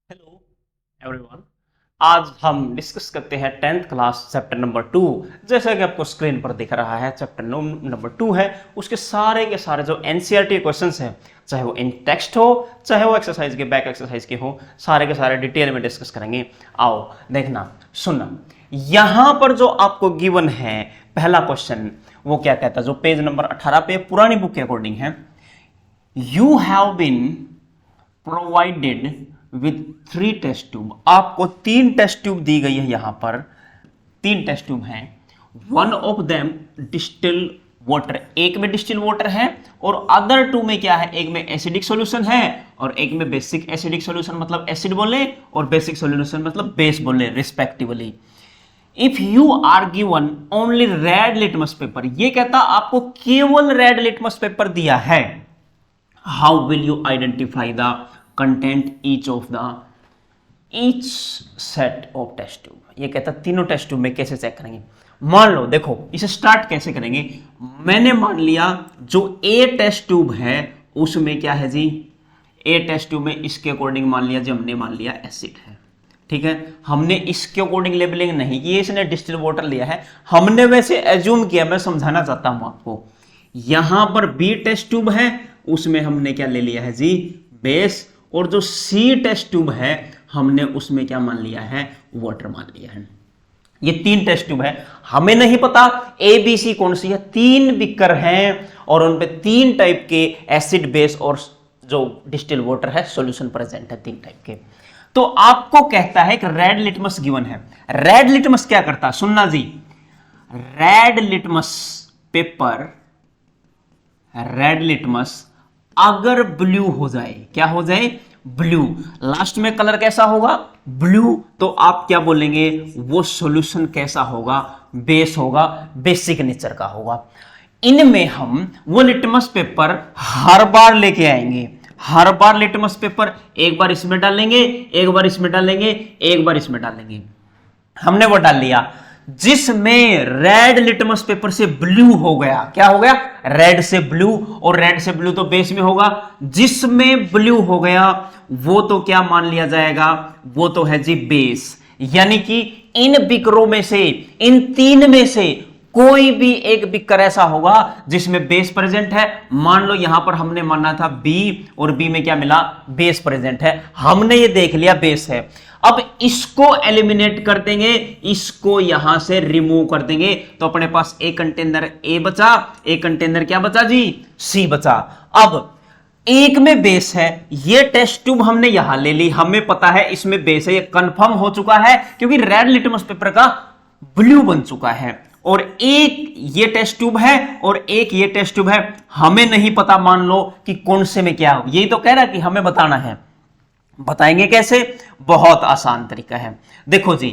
Hello everyone. आज हम discuss करते हैं 10th क्लास चैप्टर नंबर 2। जैसा कि आपको स्क्रीन पर दिख रहा है, चैप्टर नंबर 2 है। उसके सारे के सारे जो एनसीईआरटी क्वेश्चंस हैं, चाहे वो इन टेक्स्ट हो चाहे वो एक्सरसाइज के बैक एक्सरसाइज के हो, सारे के सारे डिटेल में डिस्कस करेंगे। आओ देखना, सुनना। यहां पर जो आपको गिवन है पहला क्वेश्चन, वो क्या कहता है, जो पेज नंबर 18 पे पुरानी बुक के अकॉर्डिंग है। You have been provided with 3 test tube. आपको 3 टेस्ट ट्यूब दी गई है। यहां पर 3 टेस्ट ट्यूब हैं। One of them distil water, एक में डिस्टिल वाटर है और अदर 2 में क्या है, एक में एसिडिक सॉल्यूशन है और एक में बेसिक एसिडिक सॉल्यूशन, मतलब एसिड बोले, और बेसिक सॉल्यूशन मतलब बेस बोले respectively. If you are given only red litmus paper, ये कहता आपको केवल रेड लिटमस पेपर दिया है, how will you identify the content each set of test tube. ये कहता तीनों टेस्ट ट्यूब में कैसे चेक करेंगे। मान लो, देखो इसे स्टार्ट कैसे करेंगे। मैंने मान लिया जो ए टेस्ट ट्यूब है उसमें क्या है जी, ए टेस्ट ट्यूब में इसके अकॉर्डिंग मान लिया जी, हमने मान लिया एसिड है। ठीक है, हमने इसके अकॉर्डिंग लेबलिंग नहीं की, इसने डिस्टिल वाटर लिया है। हमने वैसे एज्यूम किया, मैं समझाना चाहता हूं आपको। यहां पर बी टेस्ट ट्यूब है, उसमें हमने क्या ले लिया है जी, बेस। और जो सी टेस्ट ट्यूब है हमने उसमें क्या मान लिया है, वाटर मान लिया है। ये 3 टेस्ट ट्यूब है। हमें नहीं पता ए बी सी कौन सी है। 3 बिकर हैं और उन पे 3 टाइप के एसिड, बेस और जो डिस्टिल वाटर है सॉल्यूशन प्रेजेंट है, 3 टाइप के। तो आपको कहता है कि रेड लिटमस गिवन है। रेड लिटमस क्या करता है, सुनना जी। Red litmus paper, red litmus अगर ब्लू हो जाए, क्या हो जाए, ब्लू, लास्ट में कलर कैसा होगा, ब्लू, तो आप क्या बोलेंगे, वो सॉल्यूशन कैसा होगा, बेस होगा, बेसिक नेचर का होगा। इनमें हम वो लिटमस पेपर हर बार लेके आएंगे। हर बार लिटमस पेपर एक बार इसमें डालेंगे, एक बार इसमें डालेंगे, एक बार इसमें डालेंगे। हमने वो डाल लिया। जिसमें रेड लिटमस पेपर से ब्लू हो गया, क्या हो गया, रेड से ब्लू, और रेड से ब्लू तो बेस में होगा। जिसमें ब्लू हो गया वो तो क्या मान लिया जाएगा, वो तो है जी बेस। यानी कि इन बिकरों में से, इन 3 में से कोई भी एक बिकर ऐसा होगा जिसमें बेस प्रेजेंट है। मान लो यहां पर हमने माना था बी, और बी में क्या मिला, बेस प्रेजेंट है। हमने ये देख लिया बेस है। अब इसको एलिमिनेट कर देंगे, इसको यहां से रिमूव कर देंगे, तो अपने पास एक कंटेनर ए बचा, एक कंटेनर क्या बचा जी, सी बचा। अब एक में बेस है, ये टेस्ट ट्यूब हमने यहां ले ली, हमें पता है इसमें बेस है, ये कंफर्म हो चुका है क्योंकि रेड लिटमस पेपर का ब्लू बन चुका है। और एक ये टेस्ट ट्यूब है और एक ये टेस्ट ट्यूब है। हमें नहीं पता, मान लो कि कौन से में क्या हो, यही तो कह रहा है कि हमें बताना है। बताएंगे कैसे, बहुत आसान तरीका है। देखो जी,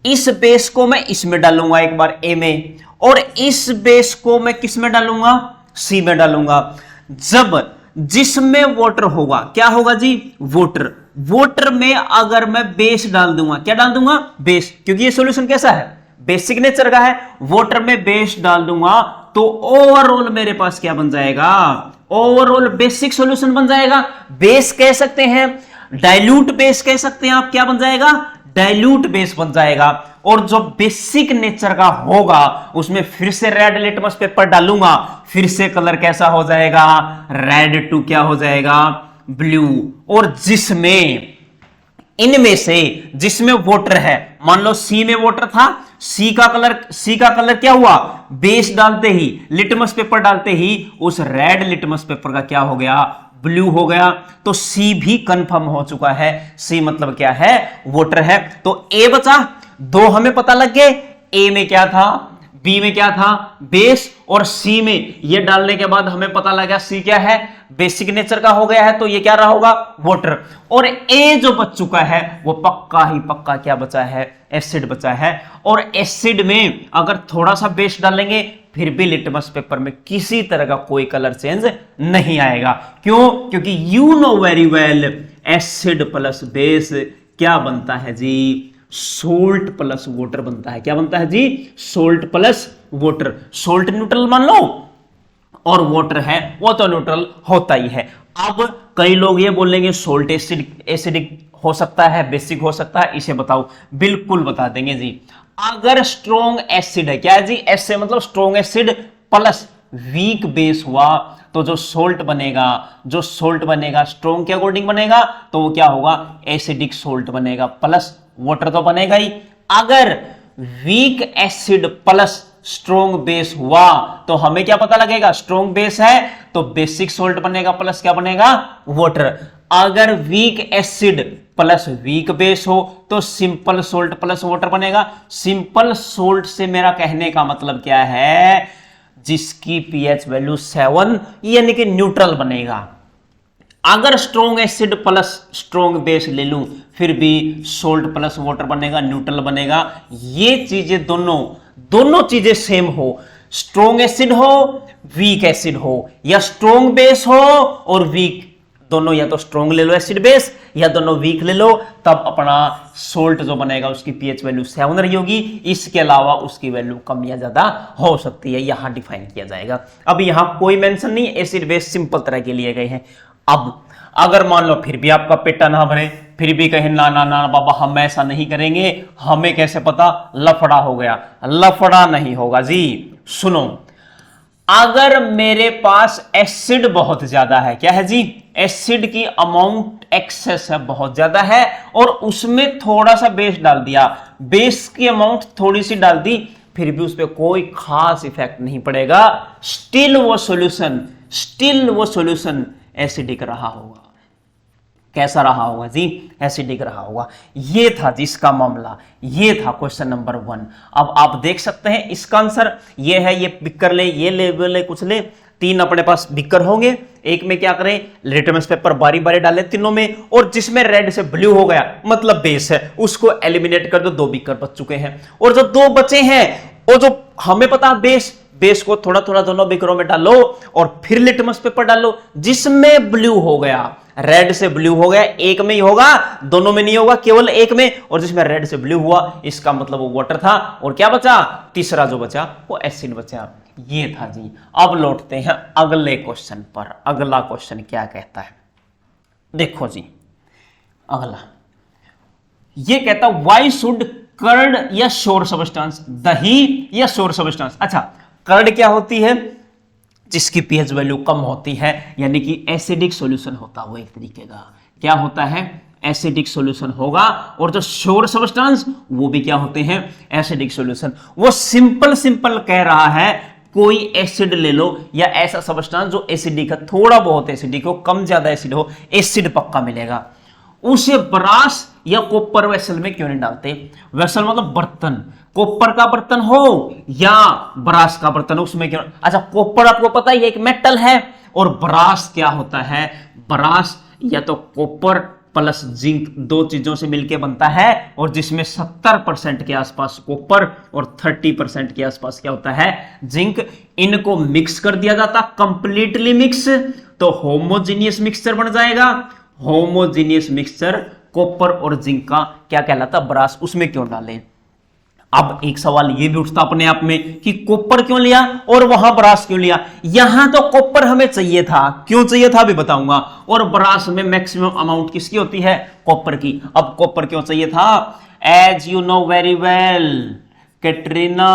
इस बेस को मैं इसमें डालूंगा एक बार ए में, और इस बेस को मैं किस में डालूंगा, सी में डालूंगा। जब जिसमें वाटर होगा, क्या होगा जी, वाटर। वाटर में अगर मैं बेस डाल दूंगा, क्या डाल दूंगा, बेस, क्योंकि ये सॉल्यूशन कैसा है, बेसिक नेचर का है। वाटर में बेस डाल दूंगा तो ओवरऑल मेरे पास क्या बन जाएगा, ओवरऑल बेसिक सॉल्यूशन बन जाएगा। बेस कह सकते हैं, डाइल्यूट बेस कह सकते हैं आप, क्या बन जाएगा, डाइल्यूट बेस बन जाएगा। और जो बेसिक नेचर का होगा उसमें फिर से रेड लिटमस पेपर डालूंगा, फिर से कलर कैसा हो जाएगा, रेड टू क्या हो जाएगा, ब्लू। और जिसमें, इनमें से जिसमें वाटर है, मान लो सी में वाटर था, सी का कलर क्या हुआ, बेस डालते ही, लिटमस पेपर डालते ही उस रेड लिटमस पेपर का क्या हो गया, ब्लू हो गया। तो सी भी कंफर्म हो चुका है। सी मतलब क्या है, वाटर है। तो ए बचा, 2 हमें पता लग गए, ए में क्या था, बी में क्या था, बेस, और सी में ये डालने के बाद हमें पता लगा सी क्या है, बेसिक नेचर का हो गया है, तो ये क्या रहा होगा, वाटर। और ए जो बच चुका है वो पक्का ही पक्का क्या बचा है, एसिड बचा है। और एसिड में अगर थोड़ा सा बेस डालेंगे फिर भी लिटमस पेपर में किसी तरह का कोई कलर चेंज नहीं आएगा। क्यों, क्योंकि you know very well acid plus base क्या बनता है जी, सोल्ट प्लस वाटर बनता है। क्या बनता है जी, salt plus water. Salt neutral मान लो, और वाटर है वो तो न्यूट्रल होता ही है। अब कई लोग ये बोलेंगे सोल्ट एसिडिक हो सकता है, बेसिक हो सकता है, इसे बताओ। बिल्कुल बता देंगे जी। अगर स्ट्रॉन्ग एसिड है, क्या है जी, एस मतलब strong acid plus weak base हुआ तो जो सोल्ट बनेगा स्ट्रॉन्ग के अकॉर्डिंग बनेगा, तो वो क्या होगा, एसिडिक सोल्ट बनेगा, प्लस वाटर तो बनेगा ही। अगर weak acid plus strong base हुआ तो हमें क्या पता लगेगा, स्ट्रॉन्ग बेस है तो बेसिक सोल्ट बनेगा प्लस क्या बनेगा, वाटर। अगर weak acid plus weak base हो तो सिंपल सोल्ट प्लस वाटर बनेगा। सिंपल सोल्ट से मेरा कहने का मतलब क्या है, जिसकी पीएच वैल्यू 7 यानी कि न्यूट्रल बनेगा। अगर strong acid plus strong base ले लूं फिर भी सोल्ट प्लस वाटर बनेगा, न्यूट्रल बनेगा। ये चीजें दोनों चीजें सेम हो, स्ट्रॉन्ग एसिड हो वीक एसिड हो, या स्ट्रॉन्ग बेस हो और वीक, दोनों या तो स्ट्रॉन्ग ले लो एसिड बेस या दोनों वीक ले लो, तब अपना सोल्ट जो बनेगा उसकी पीएच वैल्यू 7 रही होगी। इसके अलावा उसकी वैल्यू कम या ज्यादा हो सकती है, यहां डिफाइन किया जाएगा। अब यहां कोई मेंशन नहीं, एसिड बेस सिंपल तरह के लिए गए हैं। अब अगर मान लो फिर भी आपका पेटा ना भरे, फिर भी कहें ना ना ना बाबा हम ऐसा नहीं करेंगे, हमें कैसे पता, लफड़ा हो गया, लफड़ा नहीं होगा जी। सुनो, अगर मेरे पास एसिड बहुत ज्यादा है, क्या है जी, एसिड की अमाउंट एक्सेस है, बहुत ज्यादा है, और उसमें थोड़ा सा बेस डाल दिया, बेस की अमाउंट थोड़ी सी डाल दी, फिर भी उस पर कोई खास इफेक्ट नहीं पड़ेगा, स्टिल वो सॉल्यूशन एसिडिक रहा होगा। कैसा रहा होगा जी, एसिडिक रहा होगा। ये था जिसका मामला, ये था क्वेश्चन नंबर 1। अब आप देख सकते हैं इसका आंसर ये है, ये बिकर ले, ये ले, कुछ ले, 3 अपने पास बिकर होंगे, एक में क्या करें, लिटमस पेपर बारी बारी डाले तीनों में, और जिसमें रेड से ब्लू हो गया मतलब बेस है, उसको एलिमिनेट कर दो, 2 बिकर बच चुके हैं। और जो 2 बचे हैं, और जो हमें पता बेस को थोड़ा थोड़ा दोनों बिकरों में डालो और फिर लिटमस पेपर डालो, जिसमें ब्लू हो गया, रेड से ब्लू हो गया, एक में ही होगा, दोनों में नहीं होगा, केवल एक में, और जिसमें रेड से ब्लू हुआ इसका मतलब वो वाटर था, और क्या बचा, तीसरा जो बचा वो एसिड बचा। ये था जी। अब लौटते हैं अगले क्वेश्चन पर। अगला क्वेश्चन क्या कहता है, देखो जी, अगला ये कहता है व्हाई शुड कर्ड या श्योर सब्सटेंस, दही या श्योर सब्सटेंस। अच्छा, कर्ड क्या होती है, जिसकी पीएच वैल्यू कम होती है, यानी कि एसिडिक सॉल्यूशन होता है वो, एक तरीके का क्या होता है, एसिडिक सॉल्यूशन होगा। और जो श्योर सब्सटेंस वो भी क्या होते हैं, एसिडिक सॉल्यूशन। वो सिंपल कह रहा है कोई एसिड ले लो या ऐसा सब्सटेंस जो एसिडिक है, थोड़ा बहुत एसिडिक हो, कम ज्यादा एसिड हो, एसिड पक्का मिलेगा। उसे ब्रास या कॉपर वेसल में क्यों नहीं डालते, वेसल मतलब बर्तन, कॉपर का बर्तन हो या ब्रास का बर्तन हो, उसमें क्यों। अच्छा, कॉपर आपको पता ही है एक मेटल है, और ब्रास क्या होता है, ब्रास या तो कॉपर प्लस जिंक, 2 चीजों से मिलकर बनता है, और जिसमें 70% के आसपास कॉपर और 30% के आसपास क्या होता है, जिंक। इनको मिक्स कर दिया जाता, कंप्लीटली मिक्स, तो होमोजीनियस मिक्सचर बन जाएगा। होमोजीनियस मिक्सचर कॉपर और जिंक का क्या कहलाता, ब्रास, उसमें क्यों डालें। अब एक सवाल ये भी उठता अपने आप में कि कॉपर क्यों लिया और वहां ब्रास क्यों लिया। यहां तो कॉपर हमें चाहिए था, क्यों चाहिए था भी बताऊंगा, और ब्रास में मैक्सिमम अमाउंट किसकी होती है, कॉपर की। अब कॉपर क्यों चाहिए था, as you know very well, Katrina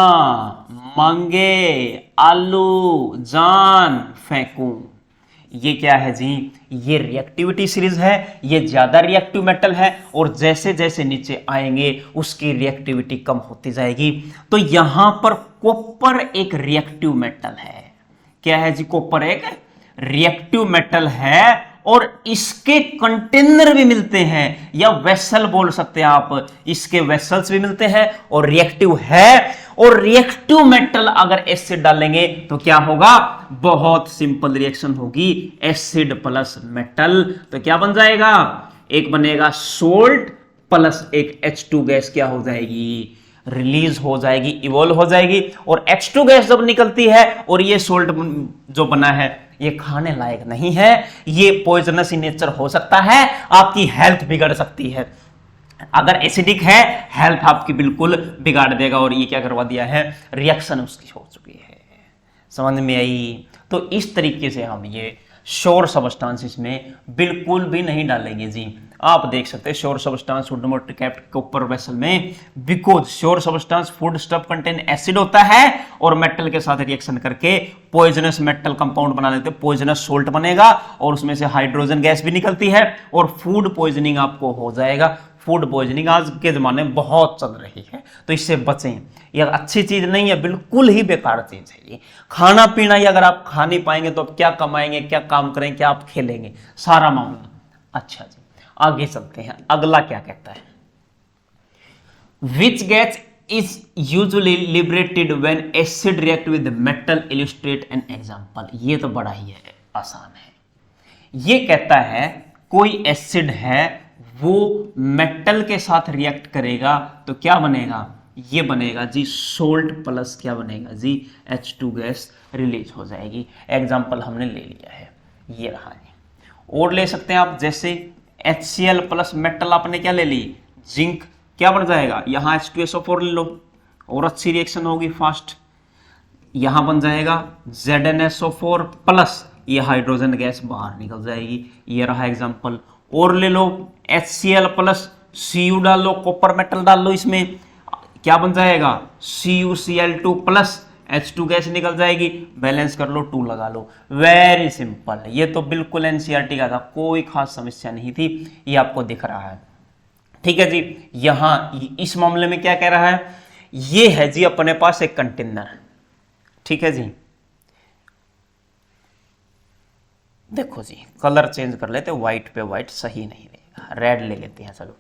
मांगे आलू जान फेंकू, ये क्या है जी, ये रिएक्टिविटी सीरीज है, ये ज्यादा रिएक्टिव मेटल है, और जैसे जैसे नीचे आएंगे उसकी रिएक्टिविटी कम होती जाएगी। तो यहां पर कॉपर एक रिएक्टिव मेटल है, क्या है जी, कॉपर एक रिएक्टिव मेटल है, और इसके कंटेनर भी मिलते हैं, या वेसल बोल सकते हैं आप, इसके वेसल्स भी मिलते हैं, और रिएक्टिव है। और रिएक्टिव मेटल अगर एसिड डालेंगे तो क्या होगा, बहुत सिंपल रिएक्शन होगी, एसिड प्लस मेटल, तो क्या बन जाएगा, एक बनेगा सोल्ट प्लस एक H2 गैस क्या हो जाएगी, रिलीज हो जाएगी, इवॉल्व हो जाएगी। और H2 गैस जब निकलती है, और ये सोल्ट जो बना है ये खाने लायक नहीं है, ये पॉइजनस इन नेचर हो सकता है, आपकी हेल्थ बिगड़ सकती है। अगर एसिडिक है, हेल्थ आपकी बिल्कुल बिगाड़ देगा, और ये क्या करवा दिया है, रिएक्शन उसकी हो चुकी है। समझ में आई। तो इस तरीके से हम ये श्योर सब्सटेंसेस में बिल्कुल भी नहीं डालेंगे जी। आप देख सकते हैं sour substance would not kept copper vessel में, because sour substance food stuff contain acid होता है और मेटल के साथ रिएक्शन करके पॉइजनस मेटल कंपाउंड बना देते हैं, पॉइजनस सोल्ट बनेगा और उसमें से हाइड्रोजन गैस भी निकलती है और फूड पॉइजनिंग आपको हो जाएगा। फूड पॉइजनिंग आज के जमाने में बहुत चल रही है, तो इससे बचें। यह अच्छी चीज नहीं है, बिल्कुल ही बेकार चीज है ये। खाना पीना ही अगर आप खा नहीं पाएंगे तो आप क्या कमाएंगे, क्या काम करेंगे, क्या आप खेलेंगे, सारा मामला। अच्छा जी, आगे चलते हैं, अगला क्या कहता है, which gas is usually liberated when acid react with metal, illustrate an example. ये तो बड़ा ही है, आसान है। ये कहता है कोई एसिड है वो मेटल के साथ रिएक्ट करेगा तो क्या बनेगा, ये बनेगा जी सोल्ट प्लस क्या बनेगा जी H2 गैस रिलीज हो जाएगी। एग्जांपल हमने ले लिया है, ये रहा है। और ले सकते हैं आप, जैसे HCl प्लस मेटल आपने क्या ले ली, जिंक, क्या बन जाएगा, यहाँ H2SO4 ले लो और अच्छी रिएक्शन होगी फास्ट, यहां बन जाएगा ZnSO4 प्लस ये हाइड्रोजन गैस बाहर निकल जाएगी। ये रहा एग्जांपल। और ले लो HCl प्लस Cu डाल लो, कॉपर मेटल डाल लो, इसमें क्या बन जाएगा CuCl2 प्लस H2 गैस निकल जाएगी, बैलेंस कर लो, 2 लगा लो। वेरी सिंपल, ये तो बिल्कुल NCERT का था, कोई खास समस्या नहीं थी, ये आपको दिख रहा है। ठीक है जी, यहां इस मामले में क्या कह रहा है, ये है जी अपने पास एक कंटेनर। ठीक है जी, देखो जी कलर चेंज कर लेते, व्हाइट पे व्हाइट सही नहीं रहेगा, रेड ले लेते हैं। चलो,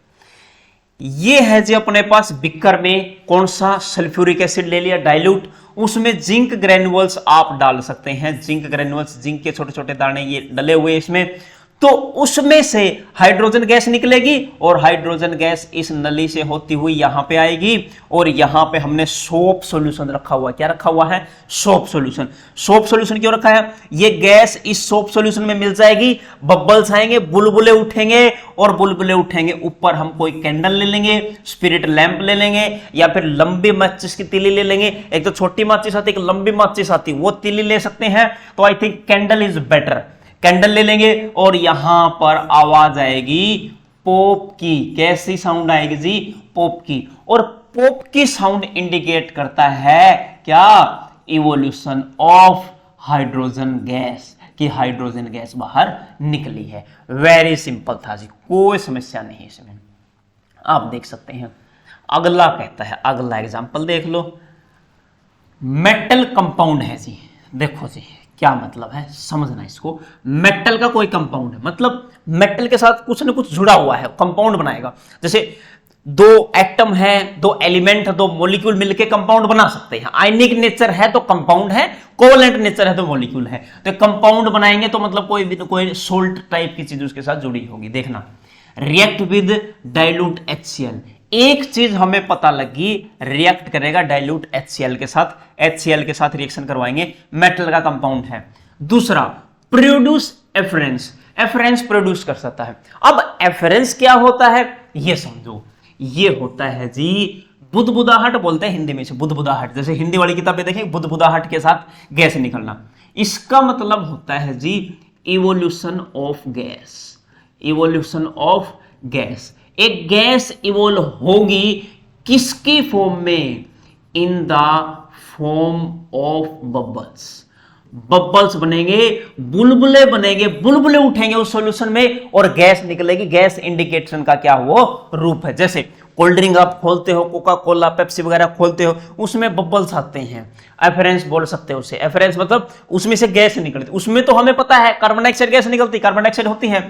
ये है जी अपने पास बिकर में कौन सा, सल्फ्यूरिक एसिड ले लिया डाइल्यूट, उसमें जिंक ग्रेनुअल्स आप डाल सकते हैं, जिंक ग्रेनुअल्स, जिंक के छोटे छोटे दाने ये डले हुए इसमें, तो उसमें से हाइड्रोजन गैस निकलेगी और हाइड्रोजन गैस इस नली से होती हुई यहां पे आएगी और यहां पे हमने सोप सॉल्यूशन रखा हुआ है। क्या रखा हुआ है, सोप सॉल्यूशन। सोप सॉल्यूशन क्यों रखा है, ये गैस इस सोप सॉल्यूशन में मिल जाएगी, बबल्स आएंगे, बुलबुले उठेंगे और बुलबुले उठेंगे, ऊपर हम कोई कैंडल ले लेंगे, स्पिरिट लैंप ले लेंगे या फिर लंबी माचिस की तीली ले लेंगे। एक तो छोटी माचिस आती है, एक लंबी माचिस आती है, वो तीली ले सकते हैं, तो I think candle is better. Candle ले लेंगे और यहां पर आवाज आएगी पोप की। कैसी साउंड आएगी जी, पोप की। और पोप की साउंड इंडिकेट करता है क्या, इवोल्यूशन ऑफ हाइड्रोजन गैस, कि हाइड्रोजन गैस बाहर निकली है। वेरी सिंपल था जी, कोई समस्या नहीं इसमें। आप देख सकते हैं अगला कहता है, अगला एग्जांपल देख लो, मेटल कंपाउंड है जी। देखो जी क्या मतलब है, समझना इसको। मेटल का कोई कंपाउंड है, मतलब मेटल के साथ कुछ ना कुछ जुड़ा हुआ है, कंपाउंड बनाएगा। जैसे 2 एटम है, 2 एलिमेंट है, 2 मॉलिक्यूल मिलके कंपाउंड बना सकते हैं। आयनिक नेचर है तो कंपाउंड है, कोवलेंट नेचर है तो मॉलिक्यूल है। तो कंपाउंड बनाएंगे तो मतलब कोई सोल्ट टाइप की चीज उसके साथ जुड़ी होगी। देखना, रिएक्ट विद डाइल्यूट HCl, एक चीज हमें पता लगी, रिएक्ट करेगा डाइल्यूट HCl के साथ, HCl के साथ रिएक्शन करवाएंगे, मेटल का कंपाउंड है। दूसरा, प्रोड्यूस एफरेंस, एफरेंस प्रोड्यूस कर सकता है। अब एफरेंस क्या होता है ये समझो, ये होता है जी बुदबुदाहट, बोलते हैं हिंदी में से, बुदबुदाहट। जैसे हिंदी वाली किताबें देखें, बुदबुदाहट के साथ गैस निकलना, इसका मतलब होता है जी evolution of gas, evolution of gas. एक गैस इवोल्व होगी किसकी फॉर्म में, in the form of bubbles, bubbles बनेंगे, बुलबुले बनेंगे, बुलबुले उठेंगे उस सॉल्यूशन में और गैस निकलेगी। गैस इंडिकेशन का क्या वो रूप है। जैसे कोल्ड ड्रिंक आप खोलते हो, कोका कोला, पेप्सी वगैरह खोलते हो, उसमें बबल्स आते हैं, एफरेंस बोल सकते हो उसे। एफरेंस मतलब उसमें से गैस निकलती, उसमें तो हमें पता है कार्बन डाइऑक्साइड गैस निकलती, कार्बन डाइऑक्साइड होती है।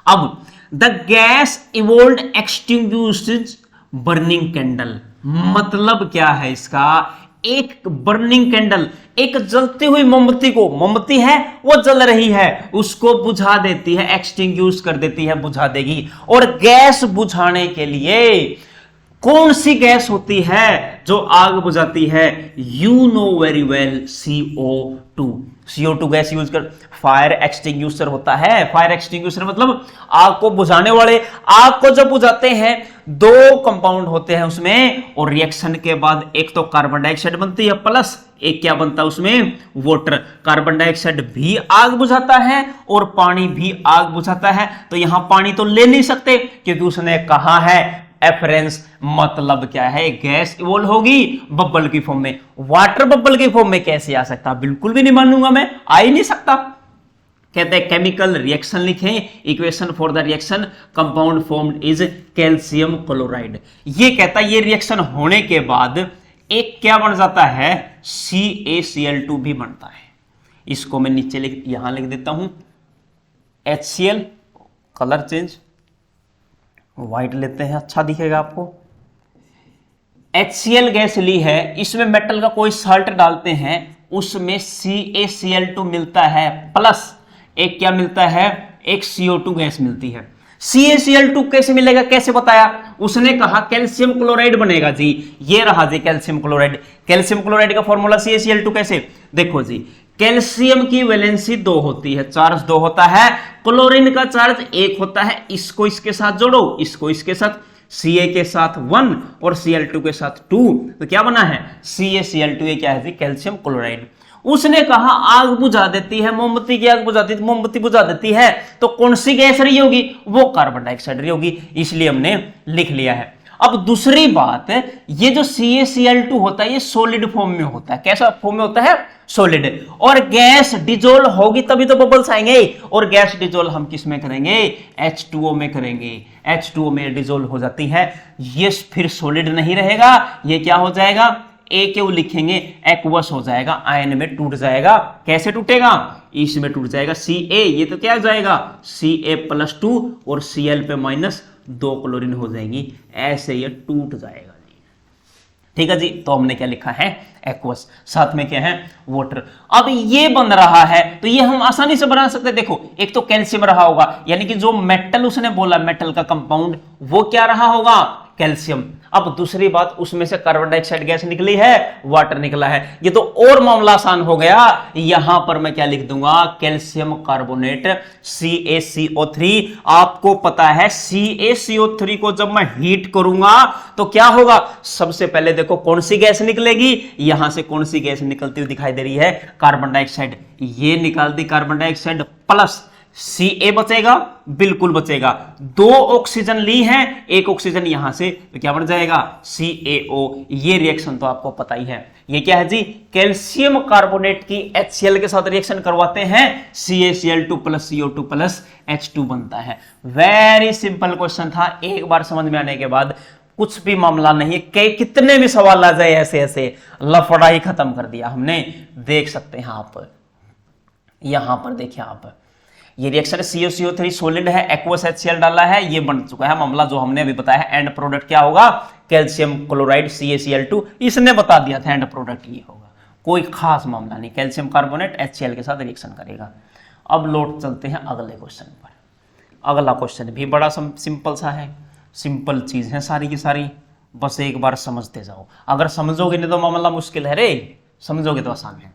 अब the gas evolved extinguishes burning candle, मतलब क्या है इसका, एक बर्निंग कैंडल, एक जलती हुई मोमबत्ती को, मोमबत्ती है वो जल रही है, उसको बुझा देती है, एक्सटिंग्विश कर देती है, बुझा देगी। और गैस बुझाने के लिए कौन सी गैस होती है जो आग बुझाती है? You know very well, CO2। CO2 gas use कर, फायर एक्सटिंग्विशर होता है। फायर एक्सटिंग्विशर मतलब आग को बुझाने वाले। आग को जब बुझाते हैं, दो कंपाउंड होते हैं उसमें, और रिएक्शन के बाद एक तो कार्बन डाइऑक्साइड बनती है, प्लस एक क्या बनता है उसमें? वाटर। कार्बन डाइऑक्साइड भी आग बुझाता है और पानी भी आग बुझाता है। तो यहां पानी तो ले नहीं सकते, क्योंकि उसने कहा है एफरेंस, मतलब क्या है? गैस इवोल्व होगी बबल की फॉर्म में। वाटर बबल की फॉर्म में कैसे आ सकता? बिल्कुल भी नहीं मानूंगा मैं, आ ही नहीं सकता। कहते हैं केमिकल रिएक्शन लिखें, equation for the reaction, compound formed is calcium chloride. ये कहता है ये रिएक्शन होने के बाद एक क्या बन जाता है? CaCl2 भी बनता है। इसको मैं नीचे यहां लिख देता हूं, HCl, कलर चेंज, व्हाइट लेते हैं, अच्छा दिखेगा आपको। HCl गैस ली है, इसमें मेटल का कोई साल्ट डालते हैं, उसमें CaCl2 मिलता है, प्लस एक क्या मिलता है? एक CO2 गैस मिलती है। CaCl2 कैसे मिलेगा? कैसे बताया? उसने कहा कैल्शियम क्लोराइड बनेगा जी। ये रहा जी कैल्शियम क्लोराइड। कैल्शियम क्लोराइड का फॉर्मूला CaCl2 कैसे? देखो जी, कैल्शियम की वैलेंसी 2 होती है, चार्ज 2 होता है, क्लोरीन का चार्ज 1 होता है। इसको इसके साथ जोड़ो, इसको इसके साथ, Ca के साथ 1 और Cl2 के साथ 2, तो क्या बना है? CaCl2। ये क्या है जी? Calcium chloride. उसने कहा आग बुझा देती है, मोमबत्ती की आग बुझाती है, मोमबत्ती बुझा देती है, तो कौन सी गैस रही होगी? वो कार्बन डाइऑक्साइड रही होगी, इसलिए हमने लिख लिया है। अब दूसरी बात, ये जो CaCl2 होता है ये सॉलिड फॉर्म में होता है। कैसा फॉर्म में होता है? सॉलिड। और गैस डिजोल्व होगी तभी तो बबल्स आएंगे, और गैस डिजोल्व हम किस में करेंगे? H2O में करेंगे। H2O में डिजोल्व हो जाती है, ये फिर सॉलिड नहीं रहेगा, ये क्या हो जाएगा? क्यों लिखेंगे? एक्वस हो जाएगा, आयन में टूट जाएगा। कैसे टूटेगा? इसमें टूट जाएगा। Ca, ये तो क्या हो जाएगा? Ca+2 और Cl पे -2 क्लोरीन हो जाएगी, ऐसे ये टूट जाएगा जी। ठीक है जी, तो हमने क्या लिखा है? एक्वस। साथ में क्या है? वाटर। अब ये बन रहा है, तो ये हम आसानी से बना सकते हैं। देखो, एक तो कैल्शियम रहा होगा, यानी कि जो मेटल उसने बोला, मेटल का कंपाउंड, वो क्या रहा होगा? कैल्शियम। अब दूसरी बात, उसमें से कार्बन डाइऑक्साइड गैस निकली है, वाटर निकला है, ये तो और मामला आसान हो गया। यहां पर मैं क्या लिख दूंगा? Calcium carbonate, CaCO3। आपको पता है CaCO3 को जब मैं हीट करूंगा तो क्या होगा? सबसे पहले देखो कौन सी गैस निकलेगी, यहां से कौन सी गैस निकलती हुई दिखाई दे रही है? Carbon dioxide. ये निकाल दी कार्बन डाइऑक्साइड, प्लस Ca बचेगा, बिल्कुल बचेगा। 2 ऑक्सीजन ली है, 1 ऑक्सीजन यहां से, तो क्या बन जाएगा? CaO। ये रिएक्शन तो आपको पता ही है। ये क्या है जी? कैल्शियम कार्बोनेट की HCl के साथ रिएक्शन करवाते हैं, CaCl2 + CO2 + H2 बनता है। वेरी सिंपल क्वेश्चन था, एक बार समझ में आने के बाद कुछ भी मामला नहीं है। कितने भी सवाल आ जाए ऐसे ऐसे, लफड़ा ही खत्म कर दिया हमने। देख सकते हैं आप, यहां पर देखिए आप, ये रिएक्शन CaCO3 सॉलिड है, एक्वस HCl डाला है, ये बन चुका है मामला जो हमने अभी बताया है। एंड प्रोडक्ट क्या होगा? Calcium chloride CaCl2। इसने बता दिया था एंड प्रोडक्ट ये होगा, कोई खास मामला नहीं। कैल्शियम कार्बोनेट HCl के साथ रिएक्शन करेगा। अब लौट चलते हैं अगले क्वेश्चन पर। अगला क्वेश्चन भी बड़ा सिंपल सा है, सिंपल चीज है सारी की सारी, बस एक बार समझते जाओ। अगर समझोगे नहीं तो मामला मुश्किल है रे, समझोगे तो आसान है।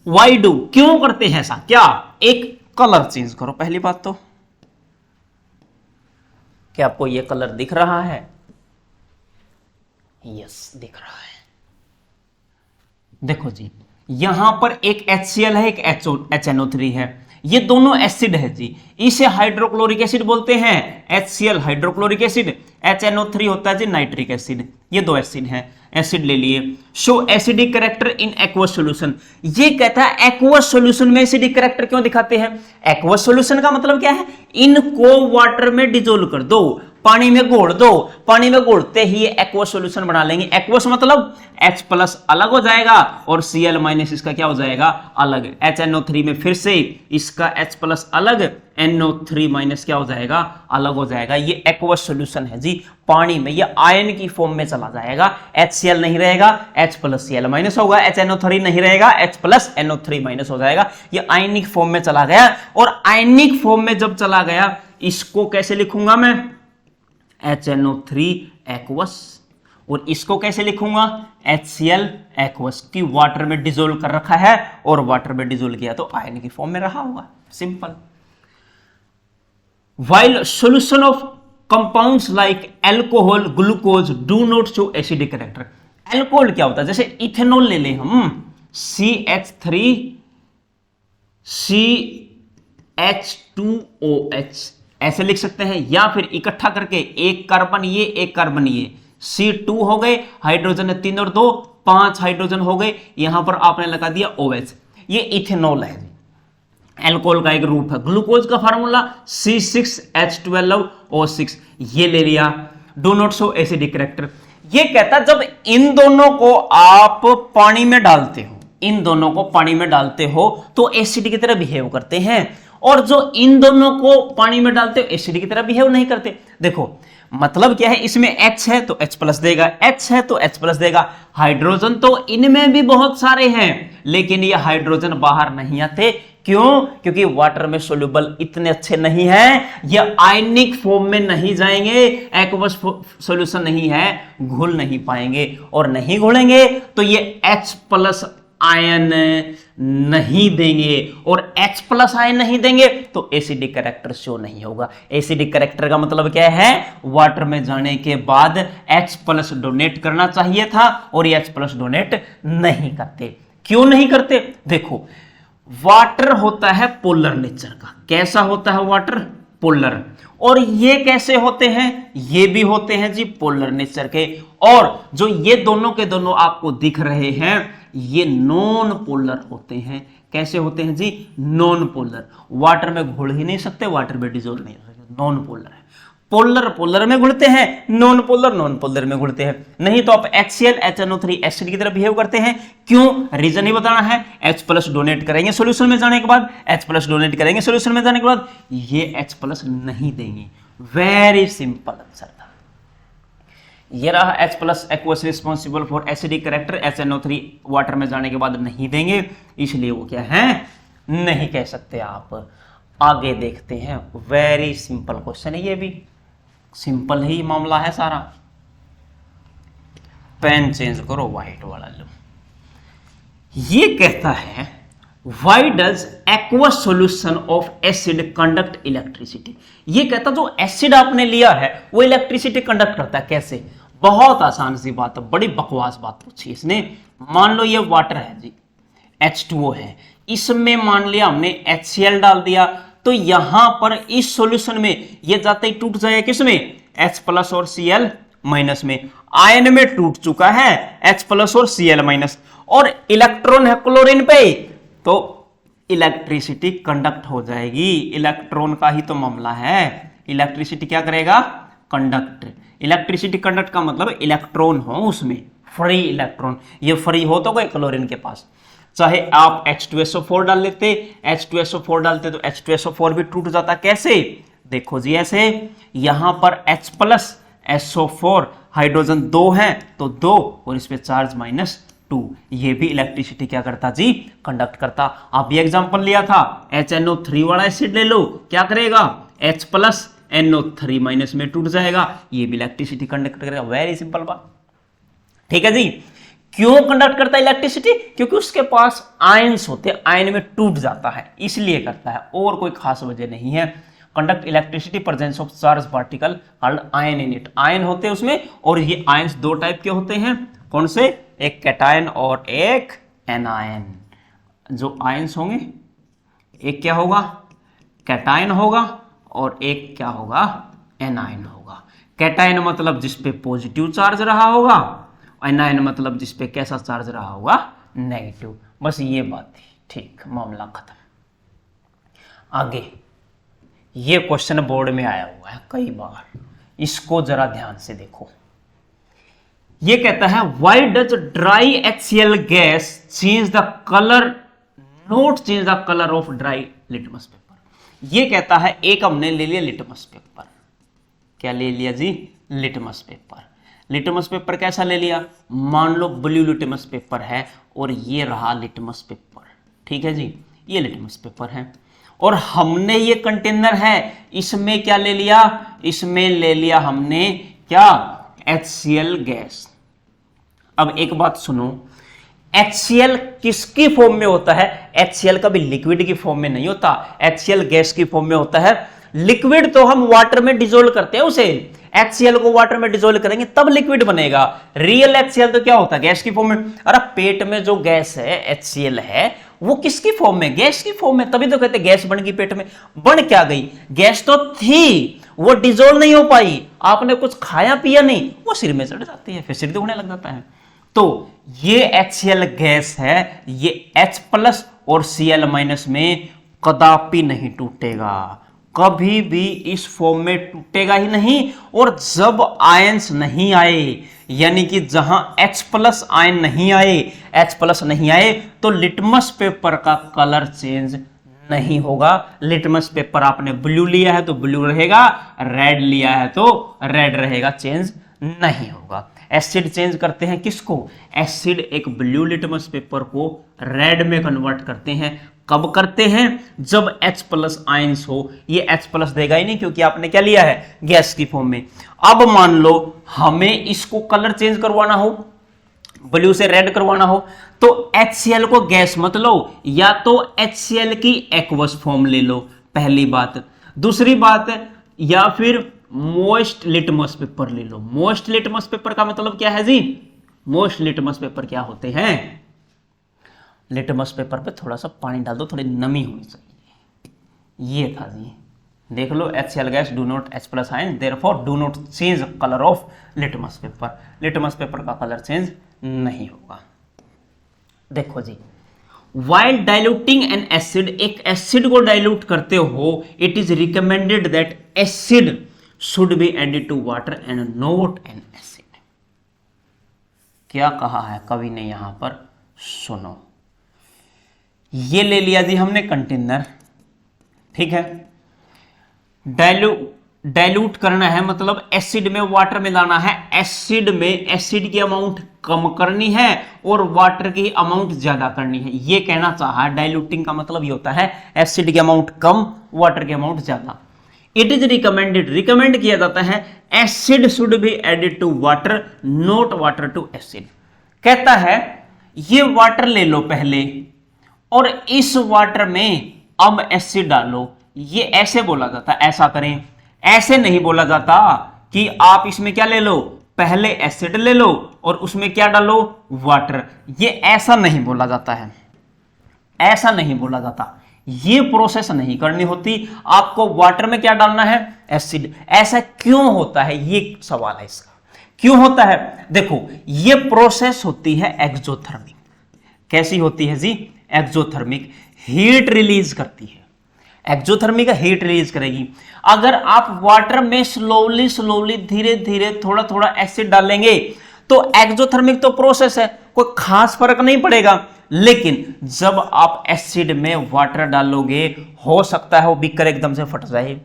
वाई डू, क्यों करते हैं ऐसा? क्या? एक कलर चेंज करो। पहली बात तो क्या आपको ये कलर दिख रहा है? यस, दिख रहा है। देखो जी, यहां पर एक HCl है, एक HNO3 है, ये दोनों एसिड है जी। इसे हाइड्रोक्लोरिक एसिड बोलते हैं। HCl हाइड्रोक्लोरिक एसिड, HNO3 होता है जी नाइट्रिक एसिड। ये 2 एसिड हैं, एसिड ले लिए। Show acidic character in aqueous solution. ये कहता है एक्वस सॉल्यूशन में एसिडिक कैरेक्टर क्यों दिखाते हैं? एक्वस सॉल्यूशन का मतलब क्या है? इनको वाटर में डिजोल्व कर दो, पानी में घोल दो, पानी में घोलते ही ये एक्वस सॉल्यूशन बना लेंगे। एक्वस मतलब H+ अलग हो जाएगा और Cl- इसका क्या हो जाएगा? अलग। HNO3 में फिर से इसका H+ अलग, NO3- क्या हो जाएगा? अलग हो जाएगा। ये एक्वस सॉल्यूशन है जी, पानी में ये आयन की फॉर्म में चला जाएगा। HCl नहीं रहेगा, H+Cl- होगा, HNO3 नहीं रहेगा, H+NO3- हो जाएगा। ये आयनिक फॉर्म में चला गया, और आयनिक फॉर्म में जब चला गया, इसको कैसे लिखूंगा मैं? HNO3 एक्वस, और इसको कैसे लिखूंगा, HCl एक्वस की वाटर में डिजोल्व कर रखा है और वाटर में डिजोल्व किया तो आयन की फॉर्म में रहा होगा, simple. While solution of compounds like alcohol, glucose do not show acidic character। Alcohol क्या होता है, जैसे इथेनॉल ले लें हम, CH3CH2OH ऐसे लिख सकते हैं, या फिर इकट्ठा करके एक कार्बन ये एक कार्बन ये, C2 हो गए, हाइड्रोजन है 3 और 2 5 हाइड्रोजन हो गए, यहां पर आपने लगा दिया OH, ये इथेनॉल है, अल्कोहल का एक रूप है। ग्लूकोज का फार्मूला C6H12O6, ये ले लिया। Do not show acidic character, ये कहता जब इन दोनों को आप पानी में डालते हो, इन दोनों को पानी में डालते हो तो एसिड की तरह बिहेव करते हैं, और जो इन दोनों को पानी में डालते हो एसिड की तरह बिहेव नहीं करते। देखो मतलब क्या है, इसमें H है तो H प्लस देगा, H है तो H प्लस देगा। हाइड्रोजन तो इनमें भी बहुत सारे हैं, लेकिन ये हाइड्रोजन बाहर नहीं आते, क्यों? क्योंकि वाटर में सोल्यूबल इतने अच्छे नहीं हैं, ये आयनिक फॉर्म में नहीं जाएंगे, एक्वस सॉल्यूशन नहीं है, घुल नहीं पाएंगे, और नहीं घुलेंगे तो ये H प्लस आयन नहीं देंगे, और H प्लस आयन नहीं देंगे तो एसिडिक कैरेक्टर शो नहीं होगा। एसिडिक कैरेक्टर का मतलब क्या है, वाटर में जाने के बाद H प्लस डोनेट करना चाहिए था, और ये H प्लस डोनेट नहीं करते। क्यों नहीं करते? देखो वाटर होता है पोलर नेचर का, कैसा होता है वाटर, पोलर, और ये कैसे होते हैं, ये भी होते हैं जी पोलर नेचर के, और जो ये दोनों के दोनों आपको दिख रहे हैं ये नॉन पोलर होते हैं। कैसे होते हैं जी, नॉन पोलर, वाटर में घुल ही नहीं सकते, वाटर में डिजोल्व नहीं हो सकते, नॉन पोलर है। पोलर पोलर में घुलते हैं, नॉन पोलर में घुलते हैं। नहीं तो आप HCl HNO3 एसिड की तरह बिहेव करते हैं। क्यों, रीजन ही बताना है। H प्लस डोनेट करेंगे सॉल्यूशन में जाने के बाद, H प्लस डोनेट करेंगे सॉल्यूशन में जाने के बाद, ये H प्लस नहीं देंगे। वेरी सिंपल आंसर था ये रहा। H plus aqueous responsible for acidic character, HNO3 water में जाने के बाद नहीं देंगे, इसलिए वो क्या है, नहीं कह सकते आप। आगे देखते हैं, वेरी सिंपल क्वेश्चन है, ये भी सिंपल ही मामला है सारा। पेन चेंज करो, व्हाइट वाला लो। ये कहता है why does aqueous solution of acid conduct electricity. ये कहता जो एसिड आपने लिया है वो इलेक्ट्रिसिटी कंडक्ट करता है, कैसे? बहुत आसान सी बात है, बड़ी बकवास बात पूछी इसने। मान लो ये वाटर है जी, H2O है, इसमें मान लिया हमने HCl डाल दिया, तो यहां पर इस सॉल्यूशन में ये जाते ही टूट जाएगा, किसमें, H प्लस और Cl माइनस में। आयन में टूट चुका है H प्लस और Cl माइनस, और इलेक्ट्रॉन है क्लोरीन पे, तो इलेक्ट्रिसिटी कंडक्ट हो जाएगी। इलेक्ट्रॉन का ही तो मामला है, इलेक्ट्रिसिटी क्या करेगा, कंडक्ट। इलेक्ट्रिसिटी कंडक्ट का मतलब इलेक्ट्रॉन हो उसमें, फ्री इलेक्ट्रॉन। ये फ्री हो तो कोई क्लोरीन के पास, चाहे आप H2SO4 डाल लेते, H2SO4 डालते तो H2SO4 भी टूट जाता। कैसे, देखो जी ऐसे, यहां पर H प्लस SO4 हाइड्रोजन 2 है तो 2, और इस पे चार्ज -2, ये भी इलेक्ट्रिसिटी क्या करता जी, कंडक्ट करता। आप ये एग्जांपल लिया था, HNO3 वाला एसिड ले लो, क्या करेगा, H प्लस NO3 माइनस में टूट जाएगा, ये भी इलेक्ट्रिसिटी कंडक्ट करेगा। वेरी सिंपल बात, ठीक है जी। क्यों कंडक्ट करता है इलेक्ट्रिसिटी, क्योंकि उसके पास आयंस होते हैं, आयन में टूट जाता है, इसलिए करता है, और कोई खास वजह नहीं है। Conduct electricity presence of charge particle called ion in it. Ion होते हैं उसमें, और ये आयंस दो टाइप के होते हैं, कौन से, एक कैटायन और एक एनायन। जो आयंस होंगे, एक क्या होगा, कैटायन होगा, और एक क्या होगा, एनायन होगा। कैटायन मतलब जिसपे पॉजिटिव चार्ज रहा होगा, एनायन मतलब जिसपे कैसा चार्ज रहा होगा, नेगेटिव। बस ये बात थी, ठीक, मामला खत्म। आगे ये क्वेश्चन बोर्ड में आया हुआ है कई बार, इसको जरा ध्यान से देखो। ये कहता है why does dry HCl gas change the colour, not change the colour of dry litmus paper. ये कहता है एक हमने ले लिया लिटमस पेपर, क्या ले लिया जी, लिटमस पेपर। लिटमस पेपर कैसा ले लिया, मान लो ब्लू लिटमस पेपर है, और ये रहा लिटमस पेपर, ठीक है जी, ये लिटमस पेपर है, और हमने ये कंटेनर है, इसमें क्या ले लिया, इसमें ले लिया हमने क्या, HCl गैस। अब एक बात सुनो, HCl किसकी फॉर्म में होता है? HCl कभी लिक्विड की फॉर्म में नहीं होता, HCl गैस की फॉर्म में होता है। लिक्विड तो हम वाटर में डिसोल्व करते हैं उसे, HCl को वाटर में डिसोल्व करेंगे तब लिक्विड बनेगा। रियल HCl तो क्या होता है? गैस की फॉर्म में। अरे पेट में जो गैस है HCl है वो किसकी फॉर्म में? गैस की फॉर्म में, तभी तो कहते हैं गैस बन गई पेट में। बन क्या गई? गैस तो थी, वो डिसोल्व नहीं हो पाई, आपने कुछ खाया पिया नहीं, वो सिर में चढ़ जाती है, फिर सिर दुखने लग जाता है। तो ये HCl गैस है, ये H+ और Cl- में कदापि नहीं टूटेगा, कभी भी इस फॉर्म में टूटेगा ही नहीं। और जब आयंस नहीं आए, यानी कि जहां H+ आयन नहीं आए, H+ नहीं आए, तो लिटमस पेपर का कलर चेंज नहीं होगा। लिटमस पेपर आपने ब्लू लिया है तो ब्लू रहेगा, रेड लिया है तो रेड रहेगा, चेंज नहीं होगा। एसिड चेंज करते हैं किसको? एसिड एक ब्लू लिटमस पेपर को रेड में कन्वर्ट करते हैं। कब करते हैं? जब H+ आयंस हो। ये H+ देगा ही नहीं क्योंकि आपने क्या लिया है? गैस की फॉर्म में। अब मान लो हमें इसको कलर चेंज करवाना हो, ब्लू से रेड करवाना हो, तो HCl को गैस मत लो, या तो HCl की एक्वस फॉर्म ले लो, पहली बात। दूसरी बात, या फिर मोस्ट लिटमस पेपर ले लो। मोस्ट लिटमस पेपर का मतलब क्या है जी? मोस्ट लिटमस पेपर क्या होते हैं? लिटमस पेपर पे थोड़ा सा पानी डाल दो, थोड़ी नमी होनी चाहिए। ये था जी, देख लो, HCl gas do not H+ ion, therefore do not change colour of litmus paper. Litmus paper का कलर चेंज नहीं होगा। देखो जी, वाइल डाइल्यूटिंग एन एसिड, एक एसिड को डाइल्यूट करते हो, it is recommended that acid should be added to water and not an acid. क्या कहा है कवि ने यहां पर? सुनो, ये ले लिया जी हमने कंटेनर, ठीक है, डाइल्यूट करना है, मतलब एसिड में वाटर मिलाना है। एसिड में एसिड की अमाउंट कम करनी है और वाटर की अमाउंट ज्यादा करनी है, ये कहना चाहा। डाइल्यूटिंग का मतलब ये होता है एसिड की अमाउंट कम, वाटर की अमाउंट ज्यादा। इट इज रिकमेंडेड, रिकमेंड किया जाता है, acid should be added to water, not water to acid. कहता है ये वाटर ले लो पहले और इस वाटर में अब एसिड डालो। ये ऐसे बोला जाता है, ऐसा करें, ऐसे नहीं बोला जाता कि आप इसमें क्या ले लो, पहले एसिड ले लो और उसमें क्या डालो, वाटर। ये ऐसा नहीं बोला जाता है, ऐसा नहीं बोला जाता, ये प्रोसेस नहीं करनी होती। आपको वाटर में क्या डालना है, एसिड। ऐसा क्यों होता है, ये सवाल है इसका, क्यों होता है? देखो, ये प्रोसेस होती है एक्सोथर्मिक। कैसी होती है जी? एक्सोथर्मिक, हीट रिलीज करती है। एक्सोथर्मिक हीट रिलीज करेगी। अगर आप वाटर में स्लोली स्लोली धीरे धीरे थोड़ा थोड़ा एसिड डालेंगे तो एक्सोथर्मिक तो प्रोसेस है, कोई खास फर्क नहीं पड़ेगा। लेकिन जब आप एसिड में वाटर डालोगे, हो सकता है वो बीकर एकदम से फट जाए,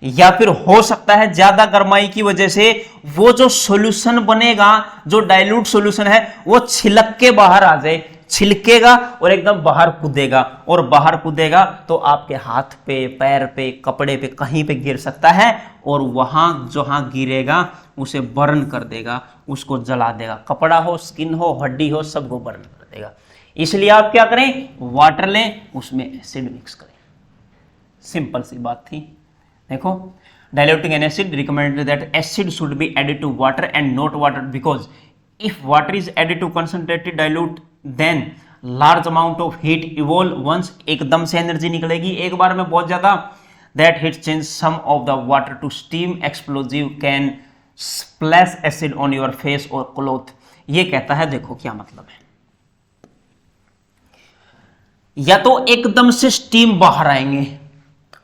या फिर हो सकता है ज्यादा गर्माई की वजह से वो जो सॉल्यूशन बनेगा, जो डाइल्यूट सॉल्यूशन है, वो छिलक के बाहर आ जाए, छिलकेगा और एकदम बाहर कूदेगा, और बाहर कूदेगा तो आपके हाथ पे, पैर पे, कपड़े पे, कहीं पे गिर सकता है, और वहां जहां गिरेगा उसे बर्न कर देगा, उसको जला देगा। कपड़ा हो, स्किन हो, हड्डी हो, सबको बर्न कर देगा। इसलिए आप क्या करें, वाटर लें, उसमें एसिड मिक्स करें। सिंपल सी बात थी। देखो, diluting an acid, recommended that acid should be added to water and not water, because if water is added to concentrated dilute, then large amount of heat evolve once, एकदम से energy निकलेगी एक बार में बहुत ज्यादा। That heat change some of the water to steam, explosive, can splash acid on your face or cloth। ये कहता है, देखो क्या मतलब है, या तो एकदम से स्टीम बाहर आएंगे,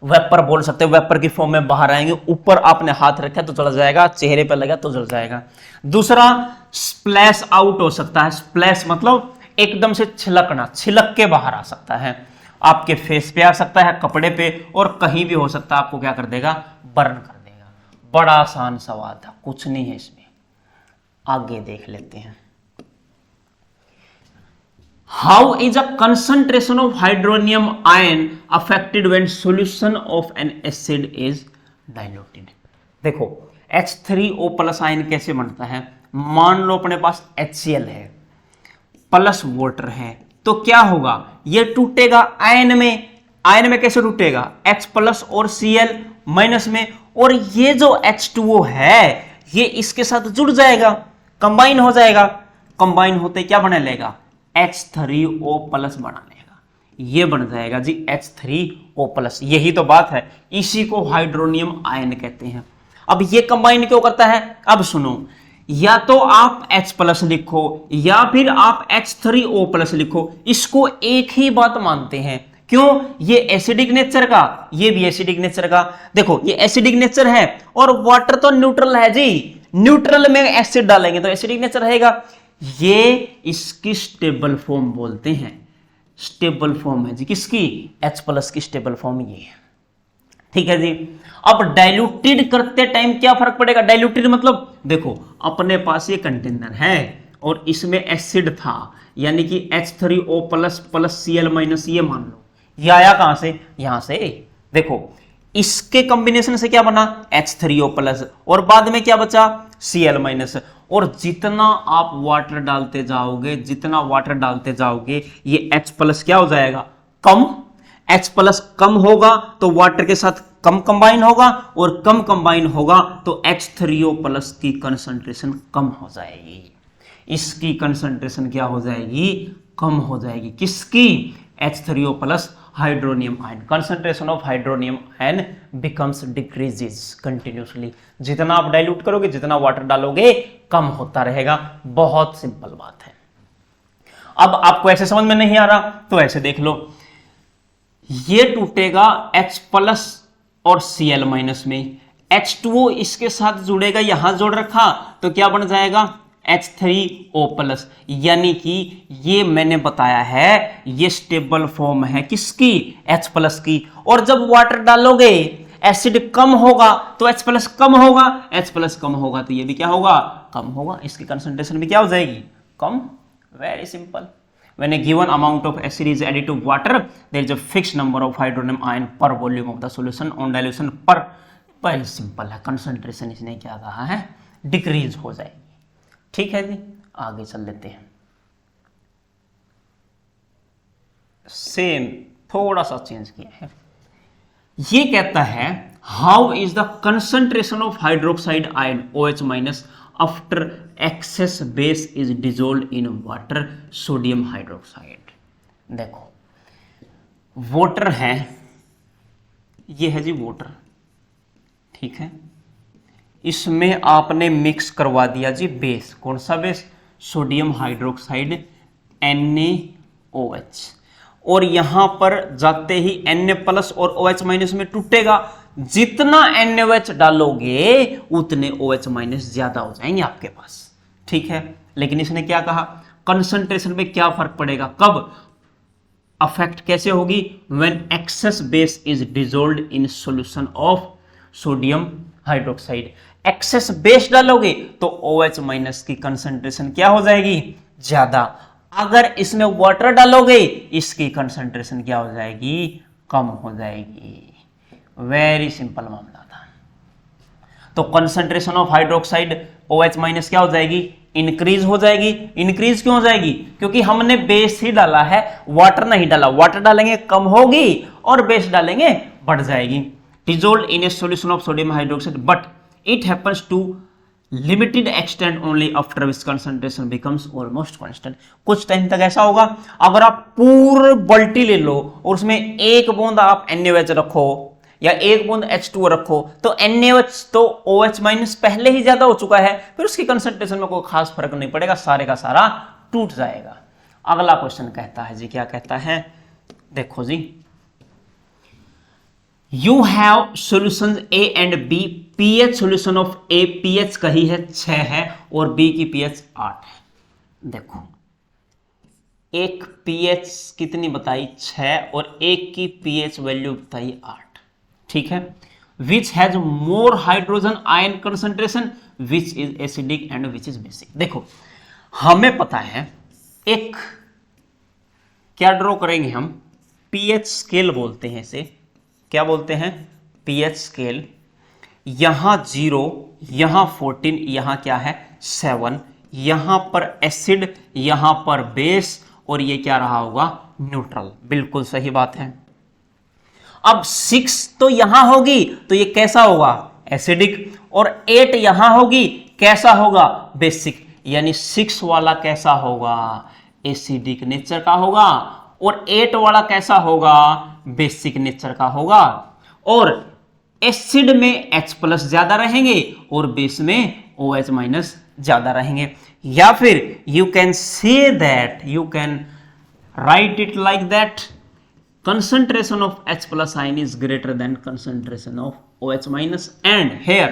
वेपर बोल सकते हैं, वेपर की फॉर्म में बाहर आएंगे, ऊपर आपने हाथ रखा तो जल जाएगा, चेहरे पर लगा तो जल जाएगा। दूसरा, स्प्लैश आउट हो सकता है। स्प्लैश मतलब एकदम से छिलकना, छिलक के बाहर आ सकता है, आपके फेस पे आ सकता है, कपड़े पे, और कहीं भी हो सकता है, आपको क्या कर देगा, बर्न कर देगा। बड़ा आसान सवाल था, कुछ नहीं है इसमें, आगे देख लेते हैं। How is a concentration of hydronium ion affected when solution of an acid is diluted? देखो, H3O+ आयन कैसे बनता है, मान लो अपने पास HCl है प्लस वाटर है, तो क्या होगा, ये टूटेगा आयन में। आयन में कैसे टूटेगा, H प्लस और Cl माइनस में, और ये जो H2O है ये इसके साथ जुड़ जाएगा, कंबाइन हो जाएगा। कंबाइन होते क्या बना लेगा, H3O प्लस बना लेगा, ये बन जाएगा जी H3O प्लस। यही तो बात है, इसी को हाइड्रोनियम आयन कहते हैं। अब ये कंबाइन क्यों करता है, अब सुनो, या तो आप H प्लस लिखो या फिर आप H3O प्लस लिखो, इसको एक ही बात मानते हैं। क्यों, ये एसिडिक नेचर का, ये भी एसिडिक नेचर का। देखो ये एसिडिक नेचर है और वाटर तो न्यूट्रल है जी, न्यूट्रल में एसिड डालेंगे तो एसिडिक नेचर रहेगा। ये इसकी स्टेबल फॉर्म बोलते हैं, स्टेबल फॉर्म है जी किसकी, H प्लस की स्टेबल फॉर्म ये है। ठीक है जी। अब डाइल्यूटेड करते टाइम क्या फर्क पड़ेगा, डाइल्यूटेड मतलब देखो अपने पास ये कंटेनर है और इसमें एसिड था, यानी कि H3O plus plus Cl minus, ये मान लो ये आया कहां से, यहां से। देखो इसके कॉम्बिनेशन से क्या बना, H3O प्लस, और बाद में क्या बचा, Cl माइनस। और जितना आप वाटर डालते जाओगे, जितना वाटर डालते जाओगे, ये H प्लस क्या हो जाएगा, कम। H प्लस कम होगा तो वाटर के साथ कम कंबाइन होगा, और कम कंबाइन होगा तो H3O प्लस की कंसंट्रेशन कम हो जाएगी। इसकी कंसंट्रेशन क्या हो जाएगी, कम हो जाएगी। किसकी, H3O plus hydronium ion. Concentration of hydronium ion becomes decreases continuously. जितना आप डाइल्यूट करोगे, जितना वाटर डालोगे, कम होता रहेगा। बहुत सिंपल बात है। अब आपको ऐसे समझ में नहीं आ रहा तो ऐसे देख लो, ये टूटेगा H प्लस और Cl माइनस में, H2O इसके साथ जुड़ेगा, यहां जोड़ रखा तो क्या बन जाएगा, H3O प्लस। यानी कि ये मैंने बताया है ये स्टेबल फॉर्म है किसकी, H प्लस की। और जब वाटर डालोगे एसिड कम होगा तो H प्लस कम होगा, H प्लस कम होगा तो ये भी क्या होगा, कम होगा। इसकी कंसंट्रेशन भी क्या हो जाएगी, कम। Very simple. When a given amount of acid is added to water, there is a fixed number of hydrogen ion per volume of the solution on dilution per। Very simple है, concentration इसने क्या कहा है, decrease हो जाएगी। ठीक है जी, आगे चल लेते हैं। सेम थोड़ा सा चेंज किया है। ये कहता है how is the concentration of hydroxide ion OH minus after excess base is dissolve in water sodium hydroxide. देखो वाटर है, ये है जी वाटर, ठीक है, इसमें आपने मिक्स करवा दिया जी बेस। कौन सा बेस, सोडियम हाइड्रोक्साइड NaOH, और यहां पर जाते ही Na प्लस और OH माइनस में टूटेगा। जितना NaOH डालोगे उतने OH माइनस ज्यादा हो जाएंगे आपके पास। ठीक है, लेकिन इसने क्या कहा, कंसंट्रेशन में क्या फर्क पड़ेगा, कब अफेक्ट कैसे होगी, when excess base is dissolved in solution of sodium hydroxide. Excess base डालोगे तो OH माइनस की कंसंट्रेशन क्या हो जाएगी, ज्यादा। अगर इसमें वाटर डालोगे इसकी कंसंट्रेशन क्या हो जाएगी, कम हो जाएगी। वेरी सिंपल मामला था। तो concentration of hydroxide OH minus क्या हो जाएगी, इंक्रीज हो जाएगी। इंक्रीज क्यों हो जाएगी, क्योंकि हमने बेस ही डाला है, वाटर नहीं डाला। वाटर डालेंगे कम होगी और बेस डालेंगे बढ़ जाएगी। dissolved in a solution of sodium hydroxide, but it happens to limited extent only after which concentration becomes almost constant। कुछ टाइम तक ऐसा होगा, अगर आप पूरी बाल्टी ले लो और उसमें एक बूंद आप NaOH रखो या एक बूंद H2O रखो, तो NaOH तो OH माइनस पहले ही ज्यादा हो चुका है, फिर उसकी कंसंट्रेशन में कोई खास फर्क नहीं पड़ेगा, सारे का सारा टूट जाएगा। अगला क्वेश्चन कहता है जी, क्या कहता है, देखो जी, You have solutions A and B, pH solution of A pH कही है 6 है और B की pH 8 है। देखो एक pH कितनी बताई 6 और एक की pH वैल्यू बताई 8, ठीक है। Which has more hydrogen ion concentration, which is acidic and which is basic। देखो हमें पता है, एक क्या ड्रॉ करेंगे हम, pH स्केल बोलते हैं इसे, क्या बोलते हैं, pH स्केल। यहां 0, यहां 14, यहां क्या है 7, यहां पर एसिड, यहां पर बेस, और ये क्या रहा होगा न्यूट्रल। बिल्कुल सही बात है। अब 6 तो यहां होगी तो ये कैसा होगा एसिडिक, और 8 यहां होगी कैसा होगा बेसिक, यानी 6 वाला कैसा होगा एसिडिक नेचर का होगा, और 8 वाला कैसा होगा बेसिक नेचर का होगा। और एसिड में H+ ज्यादा रहेंगे और बेस में OH- ज्यादा रहेंगे। या फिर you can say that, you can write it like that, concentration of H+ ion is greater than concentration of OH-, and here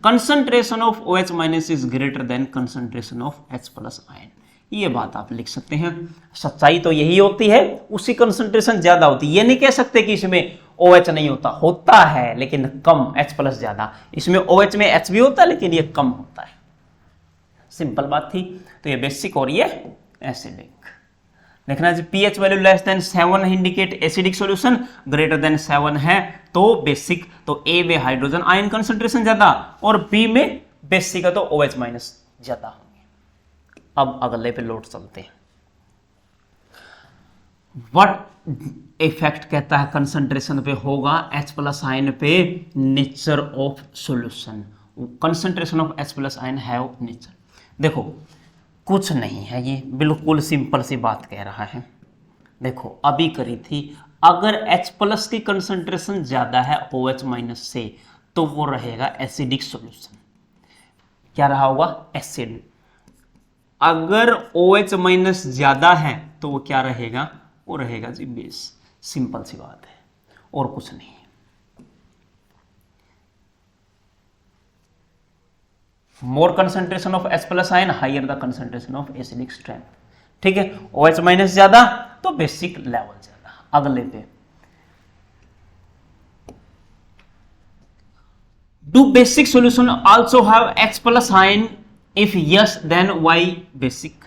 concentration of OH- is greater than concentration of H+ ion। ये बात आप लिख सकते हैं। सच्चाई तो यही होती है, उसी कंसंट्रेशन ज्यादा होती है। ये नहीं कह सकते कि इसमें OH नहीं होता, होता है लेकिन कम, H+ ज्यादा। इसमें OH में H भी होता है लेकिन ये कम होता है। सिंपल बात थी। तो ये बेसिक और ये एसिडिक। देखना जी pH value less than 7 indicate acidic solution, greater than 7 है तो बेसिक। तो ए में हाइड्रोजन आयन कंसंट्रेशन ज्यादा और बी में बेसिक है तो OH- ज्यादा होंगे। अब अगले पे लौट चलते हैं। व्हाट इफेक्ट कहता है कंसंट्रेशन पे होगा H+ आयन पे, nature of solution, concentration of H+ ion have nature. देखो कुछ नहीं है, ये बिल्कुल सिंपल सी बात कह रहा है। देखो अभी करी थी, अगर H+ की कंसंट्रेशन ज्यादा है OH- से तो वो रहेगा एसिडिक सॉल्यूशन। क्या रहा होगा एसिड। अगर OH- ज्यादा है तो वो क्या रहेगा, वो रहेगा जी बेस। सिंपल सी बात है और कुछ नहीं है। More concentration of H+ ion higher the concentration of acidic strength. ठीक है, OH- ज्यादा तो बेसिक लेवल ज्यादा। अगले पे, do basic solution also have H+ ion, if yes then why basic.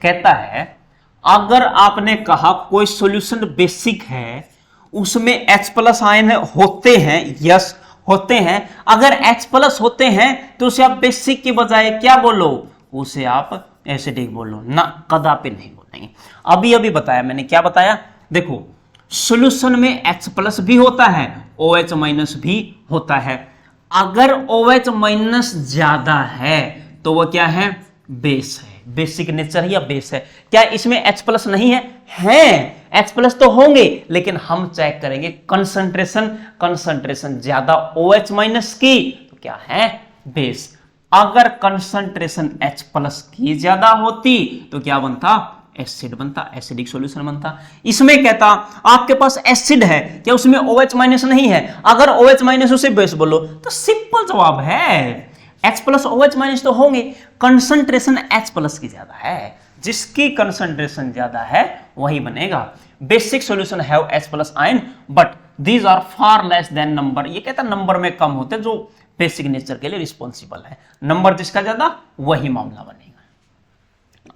कहता है अगर आपने कहा कोई सॉल्यूशन बेसिक है उसमें H+ आयन होते हैं, यस होते हैं। अगर H+ होते हैं तो उसे आप बेसिक के बजाय क्या बोलो, उसे आप एसिडिक बोलो ना, कदापि नहीं बोलेंगे। अभी अभी बताया मैंने, क्या बताया देखो, सॉल्यूशन में H+ भी होता है, OH- भी होता है। अगर OH- ज्यादा है तो वह क्या है बेस है, बेसिक नेचर या बेस है। क्या इसमें H+ नहीं है, है H+ तो होंगे लेकिन हम चेक करेंगे कंसंट्रेशन, कंसंट्रेशन ज्यादा OH- की तो क्या है बेस। अगर कंसंट्रेशन H+ की ज्यादा होती तो क्या बनता एसिड बनता, एसिडिक सॉल्यूशन बनता। इसमें कहता आपके पास एसिड है, क्या उसमें OH- नहीं है, अगर OH- उसे बेस बोलो तो सिंपल जवाब है H+ OH- तो होंगे। कंसंट्रेशन H+ की ज्यादा है, जिसकी कंसंट्रेशन ज्यादा है वही बनेगा। Basic solution have H+ ion but these are far less than number. ये कहता नंबर में कम होते जो बेसिक नेचर के लिए रिस्पॉन्सिबल है, नंबर जिसका ज्यादा वही मामला बनेगा।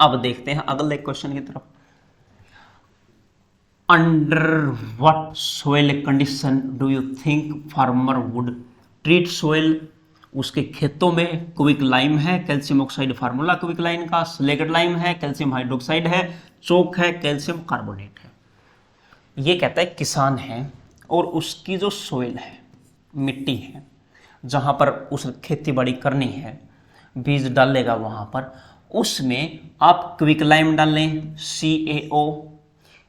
अब देखते हैं अगले क्वेश्चन की तरफ। Under what soil condition do you think farmer would treat soil. उसके खेतों में क्विक लाइम है, calcium oxide formula quick lime का, स्लेगेट लाइम है, कैल्शियम हाइड्रोक्साइड है, चोक है, कैल्शियम कार्बोनेट है। ये कहता है किसान है और उसकी जो सोइल है, मिट्टी है, जहां पर उस खेती बाड़ी करनी है, बीज डालेगा वहां पर, उसमें आप क्विक लाइम डाल लें CaO,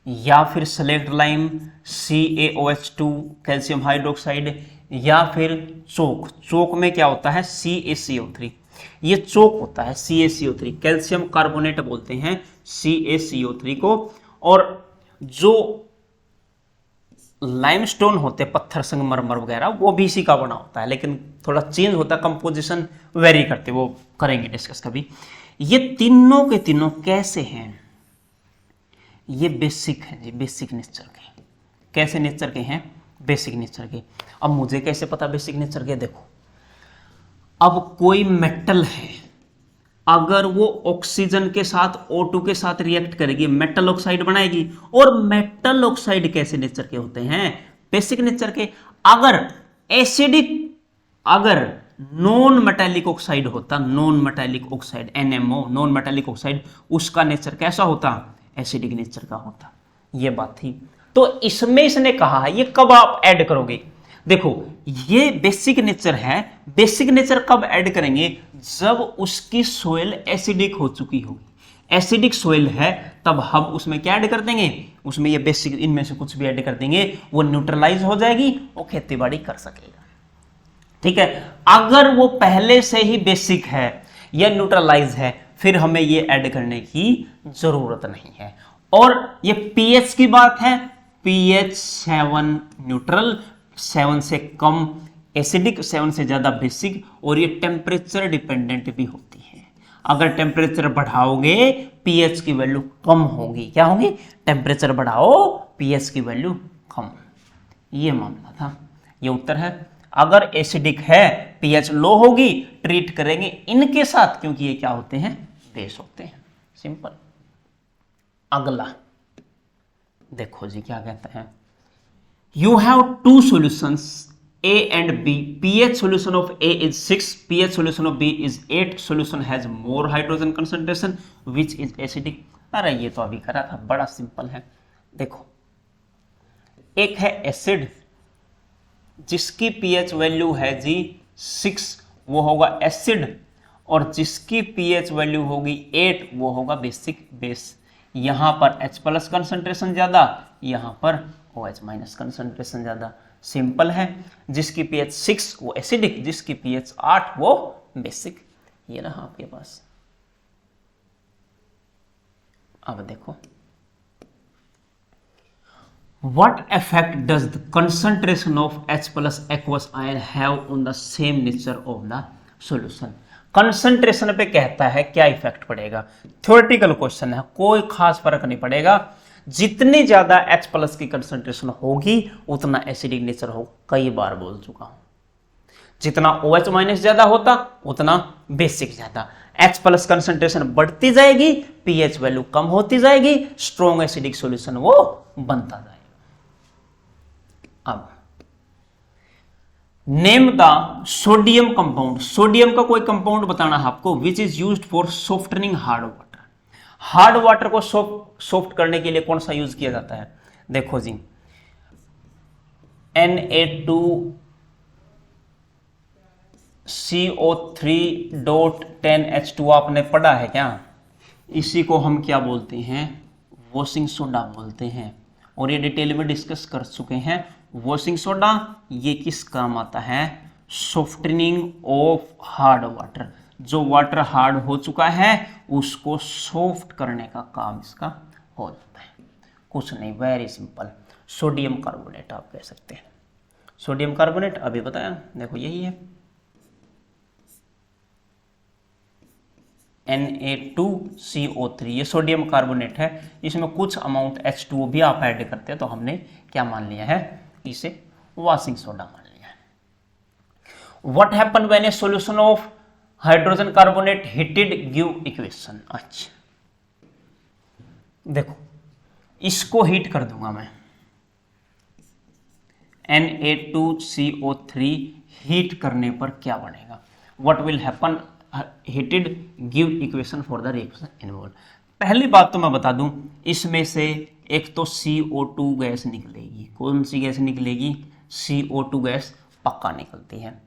या फिर select lime CaOH2 calcium hydroxide, या फिर चोक, चोक में क्या होता है CaCO3, ये चोक होता है CaCO3, कैल्शियम कार्बोनेट बोलते हैं CaCO3 को। और जो लाइमस्टोन होते हैं पत्थर संगमरमर वगैरह वो भी इसी का बना होता है, लेकिन थोड़ा चेंज होता है, कंपोजिशन वेरी करते, वो करेंगे डिस्कस कभी। ये तीनों के तीनों कैसे हैं, ये बेसिक है जी, बेसिक नेचर के। कैसे नेचर के हैं, बेसिक नेचर के। अब मुझे कैसे पता बेसिक नेचर के, देखो अब कोई मेटल है, अगर वो ऑक्सीजन के साथ O2 के साथ रिएक्ट करेगी मेटल ऑक्साइड बनाएगी, और मेटल ऑक्साइड कैसे नेचर के होते हैं, बेसिक नेचर के। अगर एसिडिक अगर नॉन मेटालिक ऑक्साइड होता, non metallic oxide NMO, non metallic oxide, उसका नेचर कैसा होता, एसिडिक नेचर का होता। ये बात थी। तो इसमें इसने कहा है, ये कब आप ऐड करोगे, देखो ये बेसिक नेचर है, बेसिक नेचर कब ऐड करेंगे, जब उसकी सोइल एसिडिक हो चुकी होगी। एसिडिक सोइल है तब हम उसमें क्या ऐड कर देंगे, उसमें ये बेसिक इनमें से कुछ भी ऐड कर देंगे, वो न्यूट्रलाइज हो जाएगी और खेती बाड़ी कर सकेगा। ठीक है, अगर वो पहले से ही बेसिक है या न्यूट्रलाइज है, फिर हमें ये ऐड करने की जरूरत नहीं है। और ये पीएच की बात है, पीएच 7 न्यूट्रल, 7 से कम एसिडिक, 7 से ज्यादा बेसिक, और ये टेम्परेचर डिपेंडेंट भी होती है। अगर टेम्परेचर बढ़ाओगे पीएच की वैल्यू कम होगी, क्या होगी, टेम्परेचर बढ़ाओ पीएच की वैल्यू कम, ये मामला था। ये उत्तर है। अगर एसिडिक है पीएच लो होगी, ट्रीट करेंगे इनके साथ, क्योंकि ये क्या होते हैं, बेस होते हैं। सिंपल। अगला देखो जी क्या कहते हैं, you have two solutions A and B, pH solution of A is 6, pH solution of B is 8, solution has more hydrogen concentration, which is acidic। अरे ये तो अभी करा था, बड़ा सिंपल है। देखो एक है एसिड जिसकी pH वैल्यू है जी 6, वो होगा एसिड, और जिसकी pH वैल्यू होगी 8 वो होगा बेसिक बेस। यहां पर H+ कंसंट्रेशन ज्यादा, यहां पर OH- कंसंट्रेशन ज्यादा। सिंपल है, जिसकी pH 6 वो एसिडिक, जिसकी pH 8 वो बेसिक। ये रहा आपके पास। अब देखो, what effect does the concentration of H+ aqueous ion have on the same nature of the solution? Concentration पे कहता है क्या इफेक्ट पड़ेगा, थ्योरेटिकल क्वेश्चन है, कोई खास फर्क नहीं पड़ेगा। जितनी ज्यादा H+ की कंसंट्रेशन होगी उतना एसिडिक नेचर हो, कई बार बोल चुका हूं। जितना OH- ज्यादा होता उतना बेसिक ज्यादा। H+ कंसंट्रेशन बढ़ती जाएगी, pH वैल्यू कम होती जाएगी, स्ट्रॉन्ग एसिडिक सॉल्यूशन वो बनता जाएगा। अब name the sodium compound, sodium का कोई कंपाउंड बताना है आपको, which is used for softening hard water. Hard water को सॉफ्ट करने के लिए कौन सा यूज किया जाता है, देखो जी Na2CO3.10H2 आपने पढ़ा है क्या, इसी को हम क्या बोलते हैं, वॉशिंग सोडा बोलते हैं, और ये डिटेल में डिस्कस कर चुके हैं। वॉशिंग सोडा ये किस काम आता है, सॉफ्टनिंग ऑफ हार्ड वाटर, जो वाटर हार्ड हो चुका है उसको सॉफ्ट करने का काम इसका हो जाता है। कुछ नहीं, वेरी सिंपल, सोडियम कार्बोनेट आप कह सकते हैं। सोडियम कार्बोनेट अभी बताया, देखो यही है Na2CO3, ये सोडियम कार्बोनेट है, इसमें कुछ अमाउंट H2O भी आप ऐड करते हैं, तो हमने क्या मान लिया है, इसे वॉशिंग सोडा मान लिया है। What happen when A solution of hydrogen carbonate heated give equation. अच्छा देखो, इसको हीट कर दूंगा मैं, Na2CO3 हीट करने पर क्या बनेगा, what will happen, heated give equation for the reaction involve. पहली बात तो मैं बता दूं, इसमें से एक तो CO2 गैस निकलेगी, कौन सी गैस निकलेगी, CO2 गैस पक्का निकलती है।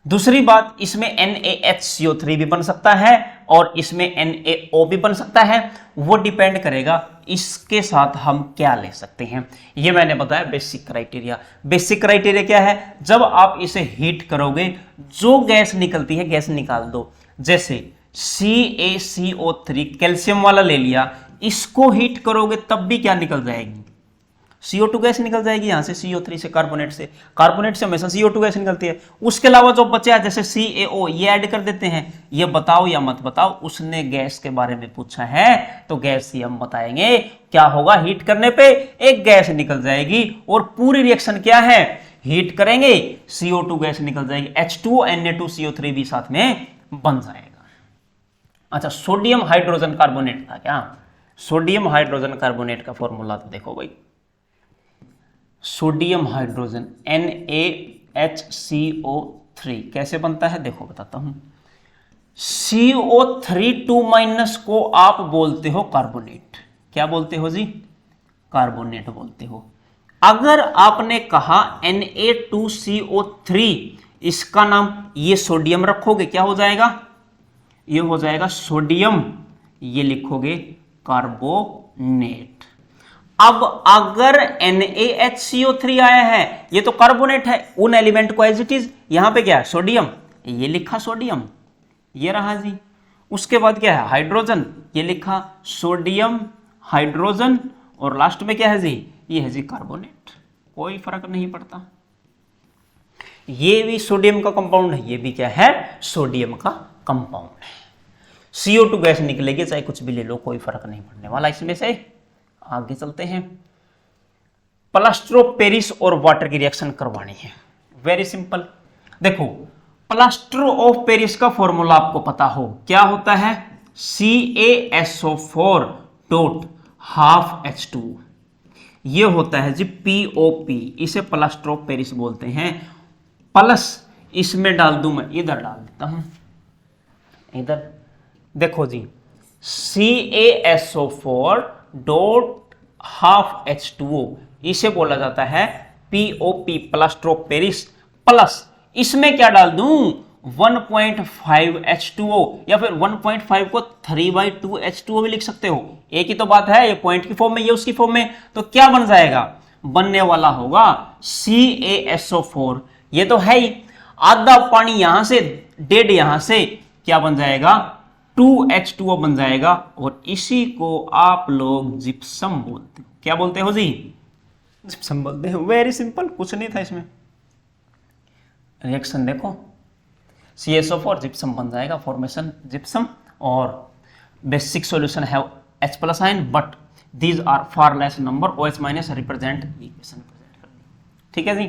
दूसरी बात, इसमें NaHCO3 भी बन सकता है और इसमें NaO भी बन सकता है, वो डिपेंड करेगा इसके साथ हम क्या ले सकते हैं। ये मैंने बताया बेसिक क्राइटेरिया। बेसिक क्राइटेरिया क्या है, जब आप इसे हीट करोगे जो गैस निकलती है गैस निकाल दो। जैसे CaCO3 कैल्शियम वाला ले लिया, इसको हीट करोगे तब भी क्या निकल जाएगी, CO2 गैस निकल जाएगी यहां से, CO3 से, कार्बोनेट से हमेशा CO2 गैस निकलती है। उसके अलावा जो बचा जैसे CaO, ये ऐड कर देते हैं। ये बताओ या मत बताओ, उसने गैस के बारे में पूछा है तो गैस ही हम बताएंगे। क्या होगा, हीट करने पे एक गैस निकल जाएगी और पूरी रिएक्शन क्या है, हीट करेंगे CO2 गैस निकल जाएगी, H2O Na2CO3 भी साथ में बन जाएगा। अच्छा, सोडियम हाइड्रोजन कार्बोनेट था क्या, सोडियम हाइड्रोजन कार्बोनेट का फॉर्मूला तो देखो भाई, सोडियम हाइड्रोजन NaHCO3 CO3 कैसे बनता है देखो बताता हूं। CO3 2- को आप बोलते हो कार्बोनेट। क्या बोलते हो जी? कार्बोनेट बोलते हो। अगर आपने कहा Na2CO3, इसका नाम ये सोडियम रखोगे, क्या हो जाएगा? ये हो जाएगा सोडियम, ये लिखोगे कार्बोनेट। अब अगर NaHCO3 आया है, ये तो कार्बोनेट है, उन एलिमेंट को एज इट इज, यहां पे क्या है? सोडियम, ये लिखा सोडियम, ये रहा जी। उसके बाद क्या है? हाइड्रोजन, ये लिखा सोडियम हाइड्रोजन, और लास्ट में क्या है जी? ये है जी कार्बोनेट। कोई फर्क नहीं पड़ता, ये भी सोडियम का कंपाउंड है, ये भी क्या है? सोडियम का कंपाउंड है। CO2 गैस निकलेगी, चाहे कुछ भी ले लो, कोई फर्क नहीं पड़ने वाला इसमें से। आगे चलते हैं। प्लास्टर ऑफ पेरिस और वाटर की रिएक्शन करवानी है, वेरी सिंपल। देखो प्लास्टर ऑफ पेरिस का फॉर्मूला आपको पता हो, क्या होता है? CaSO4 डॉट हाफ H2, ये होता है जी POP, इसे प्लास्टर ऑफ पेरिस बोलते हैं। प्लस इसमें डाल दूं मैं, इधर डाल देता हूं, इधर देखो जी, CaSO4 डॉट हाफ H2O, इसे बोला जाता है POP plaster of Paris. Plus इसमें क्या डाल दूं? 1.5 H2O, या फिर 1.5 को 3/2 H2O भी लिख सकते हो, एक ही तो बात है, ये पॉइंट की फॉर्म में, ये उसकी फॉर्म में, तो क्या बन जाएगा? बनने वाला होगा CaSO4, ये तो है ही, आधा पानी यहां से, डेड यहां से, क्या बन जाएगा? 2H2O बन जाएगा, और इसी को आप लोग जिप्सम बोलते हो। क्या बोलते हो जी? जिप्सम बोलते हो। वेरी सिंपल, कुछ नहीं था इसमें। रिएक्शन देखो, CaSO4 जिप्सम बन जाएगा, फॉर्मेशन जिप्सम, और बेसिक सॉल्यूशन है H+ ion, but these are far less number, OH- represent equation. ठीक है जी,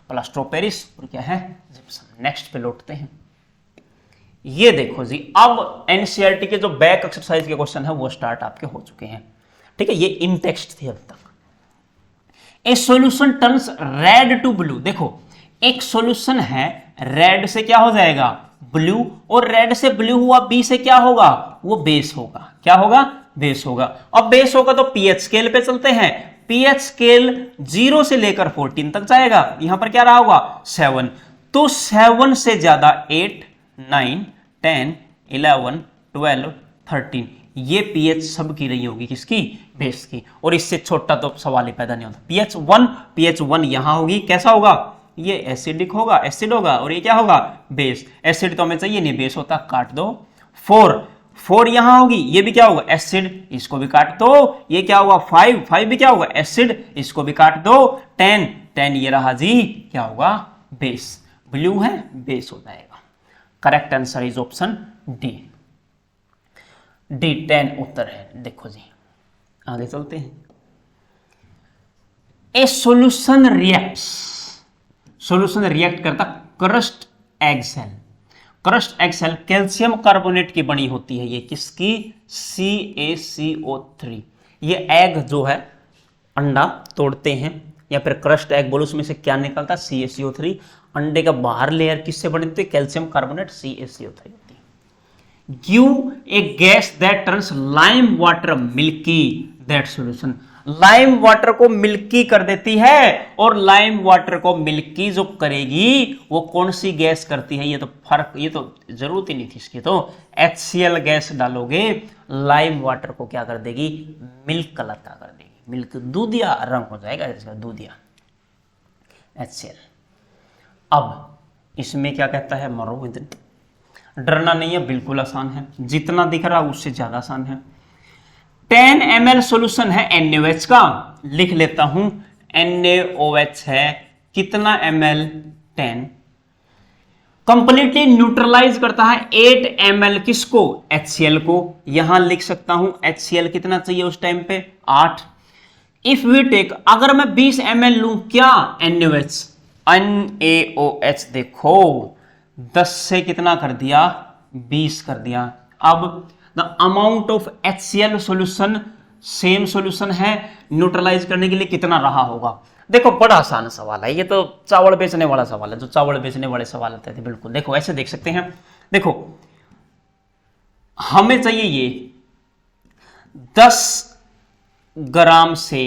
प्लास्टर ऑफ पेरिस और क्या है? जिप्सम। नेक्स्ट पे लौटते हैं। ये देखो जी, अब एनसीईआरटी के जो बैक एक्सरसाइज के क्वेश्चन है वो स्टार्ट आपके हो चुके हैं। ठीक है, ये इन टेक्स्ट थे अब तक। A solution turns red to blue, देखो एक सॉल्यूशन है, रेड से क्या हो जाएगा? ब्लू, और रेड से ब्लू हुआ, बी से क्या होगा? वो बेस होगा। क्या होगा? बेस होगा। अब बेस होगा तो पीएच स्केल पे चलते हैं। पीएच स्केल 0 से लेकर 14 तक जाएगा, यहां पर क्या रहा होगा? 7, तो 7 से ज्यादा 8, 9, 10, 11, 12, 13, ये पीएच सब की रही होगी, किसकी? बेस की। और इससे छोटा तो सवाल ही पैदा नहीं होता। पीएच 1 यहां होगी, कैसा होगा? ये एसिडिक होगा, एसिड होगा, और ये क्या होगा? बेस। एसिड तो हमें चाहिए नहीं, बेस होता, काट दो। 4 यहां होगी, ये भी क्या होगा? एसिड, इसको भी काट दो। ये क्या होगा? 5 भी क्या होगा? एसिड, इसको भी काट दो। 10 ये रहा जी, क्या होगा? बेस। ब्लू है, बेस हो जाएगा। Correct answer is option D. 10 उत्तर है। देखो जी, आगे चलते हैं। A solution reacts, solution react करता crushed egg shell. Crushed egg shell calcium carbonate की बनी होती है, ये किसकी? CaCO3। ये एग जो है, अंडा तोड़ते हैं या फिर क्रस्ट एग बोलो, उसमें से क्या निकलता है? CaCO3। अंडे का बाहर लेयर किससे बनी होती है? कैल्शियम कार्बोनेट, CaCO3 होती है। Give a gas that turns lime water milky that solution. Lime water को मिल्की कर देती है, और लाइम वाटर को मिल्की जो करेगी वो कौन सी गैस करती है? ये तो फर्क, ये तो जरूरत ही नहीं थी इसकी, तो HCl गैस डालोगे, लाइम वाटर को क्या कर देगी? मिल्क कलर का कर देगी, मिल्क, दूधिया रंग हो जाएगा इसका, दूधिया, HCl। अब इसमें क्या कहता है? मरो, इधर डरना नहीं है, बिल्कुल आसान है, जितना दिख रहा उससे ज्यादा आसान है। 10 ml सॉल्यूशन है NaOH का, लिख लेता हूं, NaOH है कितना ml? 10। कंप्लीटली न्यूट्रलाइज करता है 8 ml किसको? HCl को। यहां लिख सकता हूं HCl कितना चाहिए उस टाइम पे? 8। इफ वी टेक, अगर मैं 20 ml लूं, क्या? NaOH, NaOH देखो 10 से कितना कर दिया? 20 कर दिया। अब the amount of HCl solution, same solution है, न्यूट्रलाइज करने के लिए कितना रहा होगा? देखो बड़ा आसान सवाल है ये, तो चावल बेचने वाला सवाल है, जो चावल बेचने वाले सवाल आते थे बिल्कुल। देखो ऐसे देख सकते हैं, देखो हमें चाहिए ये 10 ग्राम से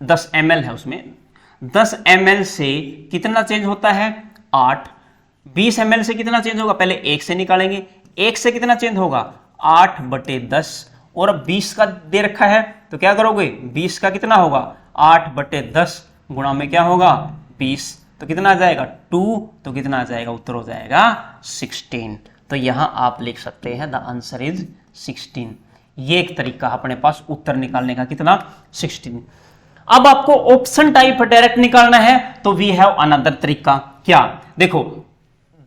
10 ml है, उसमें 10 ml से कितना चेंज होता है 8, 20 ml से कितना चेंज होगा, पहले 1 से निकालेंगे, 1 से कितना चेंज होगा 8/10, और अब 20 का दे रखा है तो क्या करोगे 20 का कितना होगा 8/10 गुणा में क्या होगा 20, तो कितना आ जाएगा 2, तो कितना आ जाएगा उत्तर हो जाएगा 16। तो यहां आप लिख सकते हैं द आंसर इज 16। ये एक तरीका अपने पास उत्तर निकालने का, कितना 16। अब आपको ऑप्शन टाइप डायरेक्ट निकालना है तो वी हैव अनदर तरीका। क्या, देखो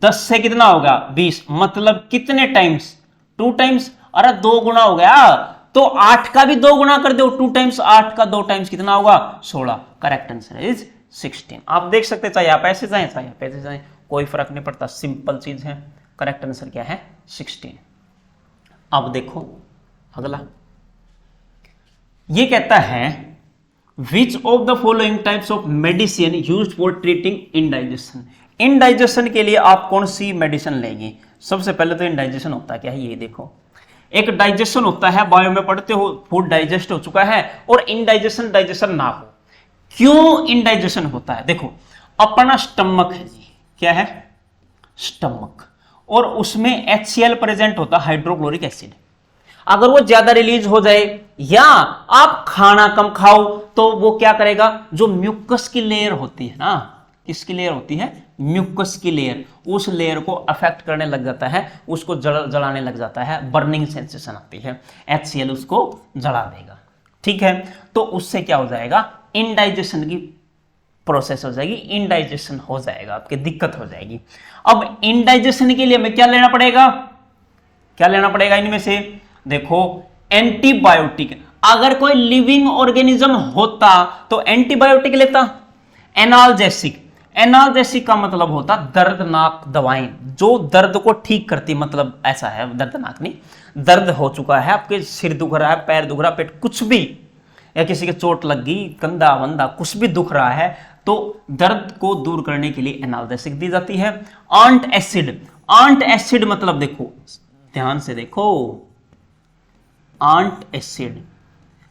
10 से कितना होगा 20, मतलब कितने टाइम्स 2 टाइम्स, अरे 2 गुना हो गया, तो 8 का भी 2 गुना कर दो, 2 टाइम्स 8 का 2 टाइम्स कितना होगा 16। Correct answer is 16। आप देख सकते हैं, चाहे आप ऐसे जाएं चाहे आप ऐसे जाएं, कोई फर्क नहीं पड़ता, सिंपल चीज है। करेक्ट आंसर क्या है 16। अब देखो अगला, ये कहता है which of the following types of medicine used for treating indigestion. Indigestion के लिए आप कौन सी मेडिसिन लेंगे। सबसे पहले तो इनडाइजेशन होता क्या है, ये देखो, एक डाइजेशन होता है, बायो में पढ़ते हो, फूड डाइजेस्ट हो चुका है, और इनडाइजेशन डाइजेशन ना हो। क्यों इनडाइजेशन होता है, देखो अपना स्टमक है जी, क्या है स्टमक, और उसमें HCl प्रेजेंट होता है, हाइड्रोक्लोरिक एसिड। अगर वो ज्यादा रिलीज हो जाए या आप खाना कम खाओ तो वो क्या करेगा, जो म्यूकस की लेयर होती है ना, किसकी लेयर होती है म्यूकस की लेयर, उस लेयर को अफेक्ट करने लग जाता है, उसको जलाने लग जाता है, बर्निंग सेंसेशन आती है, HCl उसको जला देगा। ठीक है, तो उससे क्या हो जाएगा इनडाइजेशन की प्रोसेस हो जाएगी, इनडाइजेशन हो जाएगा, आपकी दिक्कत हो जाएगी। अब इनडाइजेशन के लिए हमें क्या लेना पड़ेगा, क्या लेना पड़ेगा इनमें से, देखो एंटीबायोटिक। अगर कोई लिविंग ऑर्गेनिज्म होता तो एंटीबायोटिक लेता। एनाल्जेसिक, एनाल्जेसिक का मतलब होता दर्दनाक दवाएं, जो दर्द को ठीक करती, मतलब ऐसा है दर्दनाक नहीं, दर्द हो चुका है, आपके सिर दुख रहा है, पैर दुख रहा है, पेट कुछ भी, या किसी के चोट लग गई, कंधा वंदा कुछ भी दुख रहा है, तो दर्द को दूर करने के लिए एनाल्जेसिक दी जाती है। आंट एसिड, आंट एसिड मतलब देखो ध्यान से देखो, आंट एसिड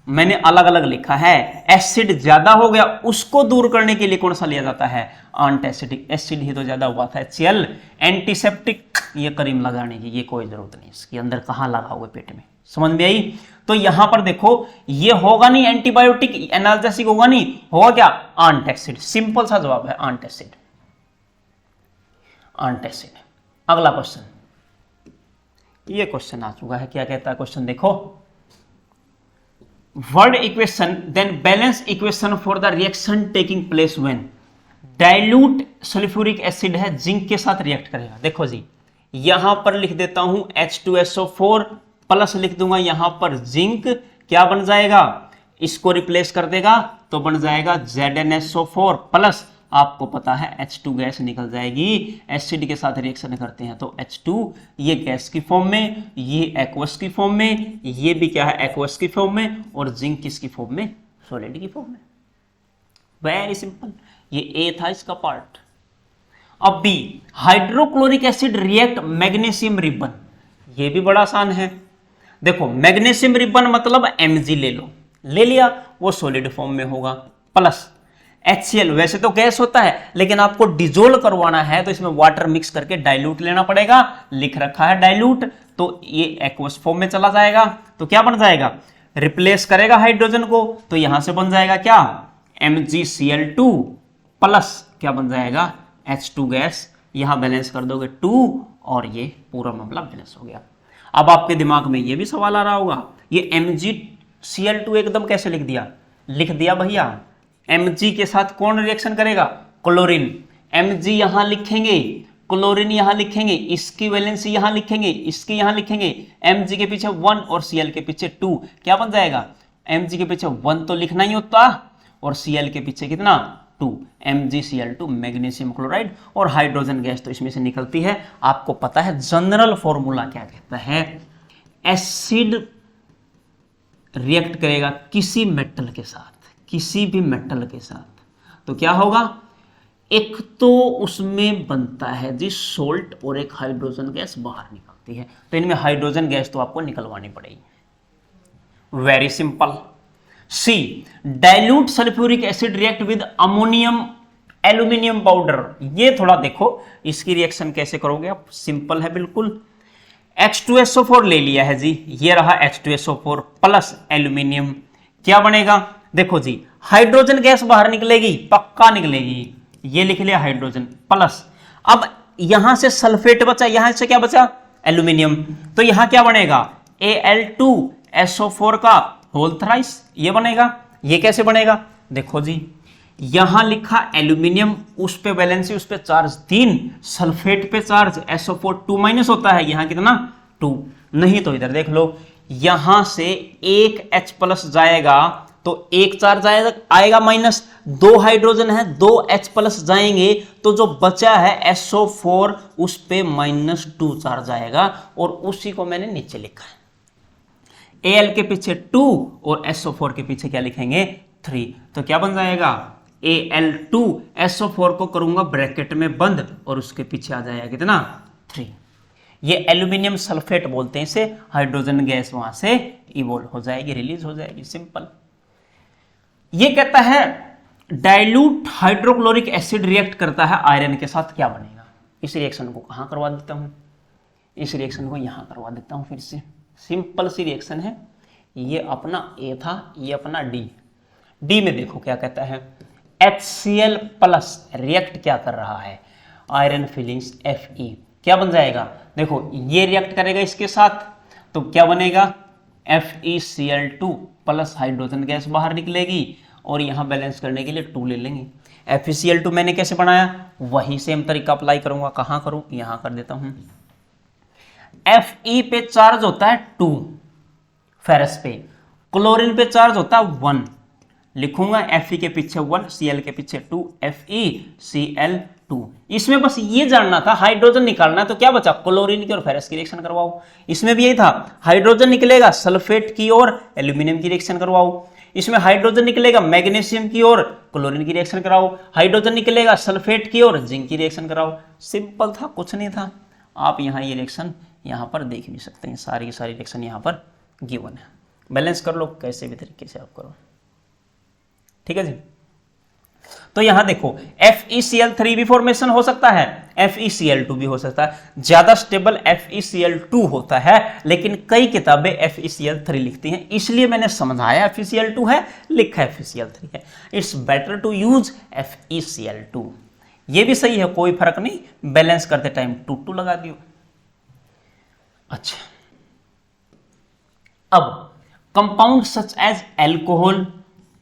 मैंने अलग अलग लिखा है, एसिड ज्यादा हो गया उसको दूर करने के लिए कौन सा लिया जाता है आंट एसिडिक, एसिड ही तो ज्यादा हुआ था HCl। एंटीसेप्टिक, ये क्रीम लगाने की ये कोई जरूरत नहीं, इसके अंदर कहां लगाओगे पेट में, समझ में आई। तो यहां पर देखो ये होगा नहीं एंटीबायोटिक, एनाल्जेसिक होगा नहीं, होगा क्या आंट एसिड, सिंपल सा जवाब है आंट एसिड, आंट एसिड। अगला क्वेश्चन, ये क्वेश्चन आ चुका है, क्या कहता है क्वेश्चन देखो, word equation then balance equation for the reaction taking place when dilute sulphuric acid है जिंक के साथ रिएक्ट करेगा। देखो जी यहां पर लिख देता हूं H2SO4 प्लस लिख दूंगा यहां पर जिंक, क्या बन जाएगा, इसको रिप्लेस कर देगा तो बन जाएगा ZnSO4 प्लस, आपको पता है H2 गैस निकल जाएगी, एसिड के साथ रिएक्शन करते हैं तो H2, ये गैस की फॉर्म में, ये एक्वस की फॉर्म में, ये भी क्या है एक्वस की फॉर्म में, और जिंक किसकी फॉर्म में सॉलिड की फॉर्म में। वेरी सिंपल, ये ए था इसका पार्ट। अब B, hydrochloric acid react magnesium ribbon, ये भी बड़ा आसान है। देखो मैग्नीशियम रिबन मतलब Mg ले लो, ले लिया, वो सॉलिड फॉर्म में होगा, प्लस HCl, वैसे तो गैस होता है लेकिन आपको डिजोल्व करवाना है तो इसमें वाटर मिक्स करके डाइल्यूट लेना पड़ेगा, लिख रखा है डाइल्यूट, तो ये एक्वस फॉर्म में चला जाएगा, तो क्या बन जाएगा रिप्लेस करेगा हाइड्रोजन को, तो यहां से बन जाएगा क्या MgCl2 प्लस क्या बन जाएगा H2 गैस, यहां बैलेंस कर दोगे 2 और ये पूरा मामला बैलेंस हो गया। अब आपके दिमाग में ये भी सवाल आ रहा होगा, ये MgCl2 एकदम कैसे लिख दिया, लिख दिया भैया, Mg के साथ कौन रिएक्शन करेगा क्लोरीन, Mg यहां लिखेंगे, क्लोरीन यहां लिखेंगे, इसकी वैलेंसी यहां लिखेंगे, इसकी यहां लिखेंगे, Mg के पीछे 1 और Cl के पीछे 2, क्या बन जाएगा Mg के पीछे 1 तो लिखना ही होता और Cl के पीछे कितना 2, MgCl2 मैग्नीशियम क्लोराइड, और हाइड्रोजन गैस तो इसमें से निकलती है। आपको पता है जनरल फॉर्मूला क्या कहता है, एसिड रिएक्ट करेगा किसी मेटल के साथ, किसी भी मेटल के साथ, तो क्या होगा, एक तो उसमें बनता है जी सोल्ट और एक हाइड्रोजन गैस बाहर निकलती है, तो इनमें हाइड्रोजन गैस तो आपको निकलवानी पड़ेगी। Very simple. C, dilute sulphuric acid react with ammonium aluminium powder. ये थोड़ा देखो इसकी रिएक्शन कैसे करोगे आप, सिंपल है बिल्कुल। H2SO4 ले लिया है जी, ये रहा H2SO4 प्लस एल्यूमिनियम, क्या बनेगा, देखो जी हाइड्रोजन गैस बाहर निकलेगी, पक्का निकलेगी, ये लिख लिया हाइड्रोजन प्लस, अब यहां से सल्फेट बचा, यहां से क्या बचा, एल्यूमिनियम, तो यहां क्या बनेगा, Al2SO4 का होल थ्राइस, ये बनेगा। ये कैसे बनेगा, देखो जी यहां लिखा एल्यूमिनियम, उस पे वैलेंसी, उस पे चार्ज 3, सल्फेट पे चार्ज SO4 2- होता है, यहां कितना 2, नहीं तो इधर देख लो, यहां से एक H+ जाएगा तो एक चार्ज आएगा माइनस, 2 हाइड्रोजन है, 2 H+ जाएंगे, तो जो बचा है SO4 उस पे -2 चार्ज आएगा, और उसी को मैंने नीचे लिखा है। Al के पीछे 2 और SO4 के पीछे क्या लिखेंगे 3, तो क्या बन जाएगा, Al2SO4 को करूंगा ब्रैकेट में बंद और उसके पीछे आ जाएगा कितना 3। ये एल्यूमिनियम सल्फेट बोलते हैं इसे, हाइड्रोजन गैस वहां से इवोल्व हो जाएगी, रिलीज हो जाएगी, सिंपल। ये कहता है डाइल्यूट हाइड्रोक्लोरिक एसिड रिएक्ट करता है आयरन के साथ, क्या बनेगा। इस रिएक्शन को कहां करवा देता हूं, इस रिएक्शन को यहां करवा देता हूं, फिर से सिंपल सी रिएक्शन है। ये अपना A था, ये अपना D में देखो क्या कहता है, HCl प्लस रिएक्ट क्या कर रहा है, आयरन फिलिंग्स Fe, क्या बन जाएगा, देखो ये रिएक्ट करेगा इसके साथ, तो क्या बनेगा FeCl2 प्लस हाइड्रोजन गैस बाहर निकलेगी, और यहां बैलेंस करने के लिए 2 ले लेंगे। FeCl2 मैंने कैसे बनाया, वही सेम तरीका अप्लाई करूंगा, कहां करूं, यहां कर देता हूं। Fe पे चार्ज होता है 2 फेरस पे, क्लोरीन पे चार्ज होता है 1, लिखूंगा Fe के पीछे 1, Cl के पीछे 2, FeCl2। इसमें बस ये जानना था, हाइड्रोजन निकालना है, तो क्या बचा, क्लोरीन की और फेरस की रिएक्शन करवाओ। इसमें भी यही था, हाइड्रोजन निकलेगा सल्फेट की और एल्यूमिनियम की रिएक्शन करवाओ, इसमें हाइड्रोजन निकलेगा मैग्नीशियम की और क्लोरीन की रिएक्शन कराओ, हाइड्रोजन निकलेगा सल्फेट की और जिंक की रिएक्शन कराओ। सिंपल था, कुछ नहीं था। आप यहाँ ये रिएक्शन यहाँ पर देख भी सकते हैं, सारी की सारी रिएक्शन यहाँ पर गिवन है, बैलेंस कर लो कैसे भी तरीके से आप करो, ठीक है जी। तो यहां देखो FeCl3 भी फॉर्मेशन हो सकता है, FeCl2 भी हो सकता है, ज्यादा स्टेबल FeCl2 होता है, लेकिन कई किताबें FeCl3 लिखती हैं, इसलिए मैंने समझाया FeCl2 है, लिखा FeCl3 है। It's better to use FeCl2, ये भी सही है, कोई फर्क नहीं, बैलेंस करते टाइम 2 लगा दियो। अच्छा, अब compound such as alcohol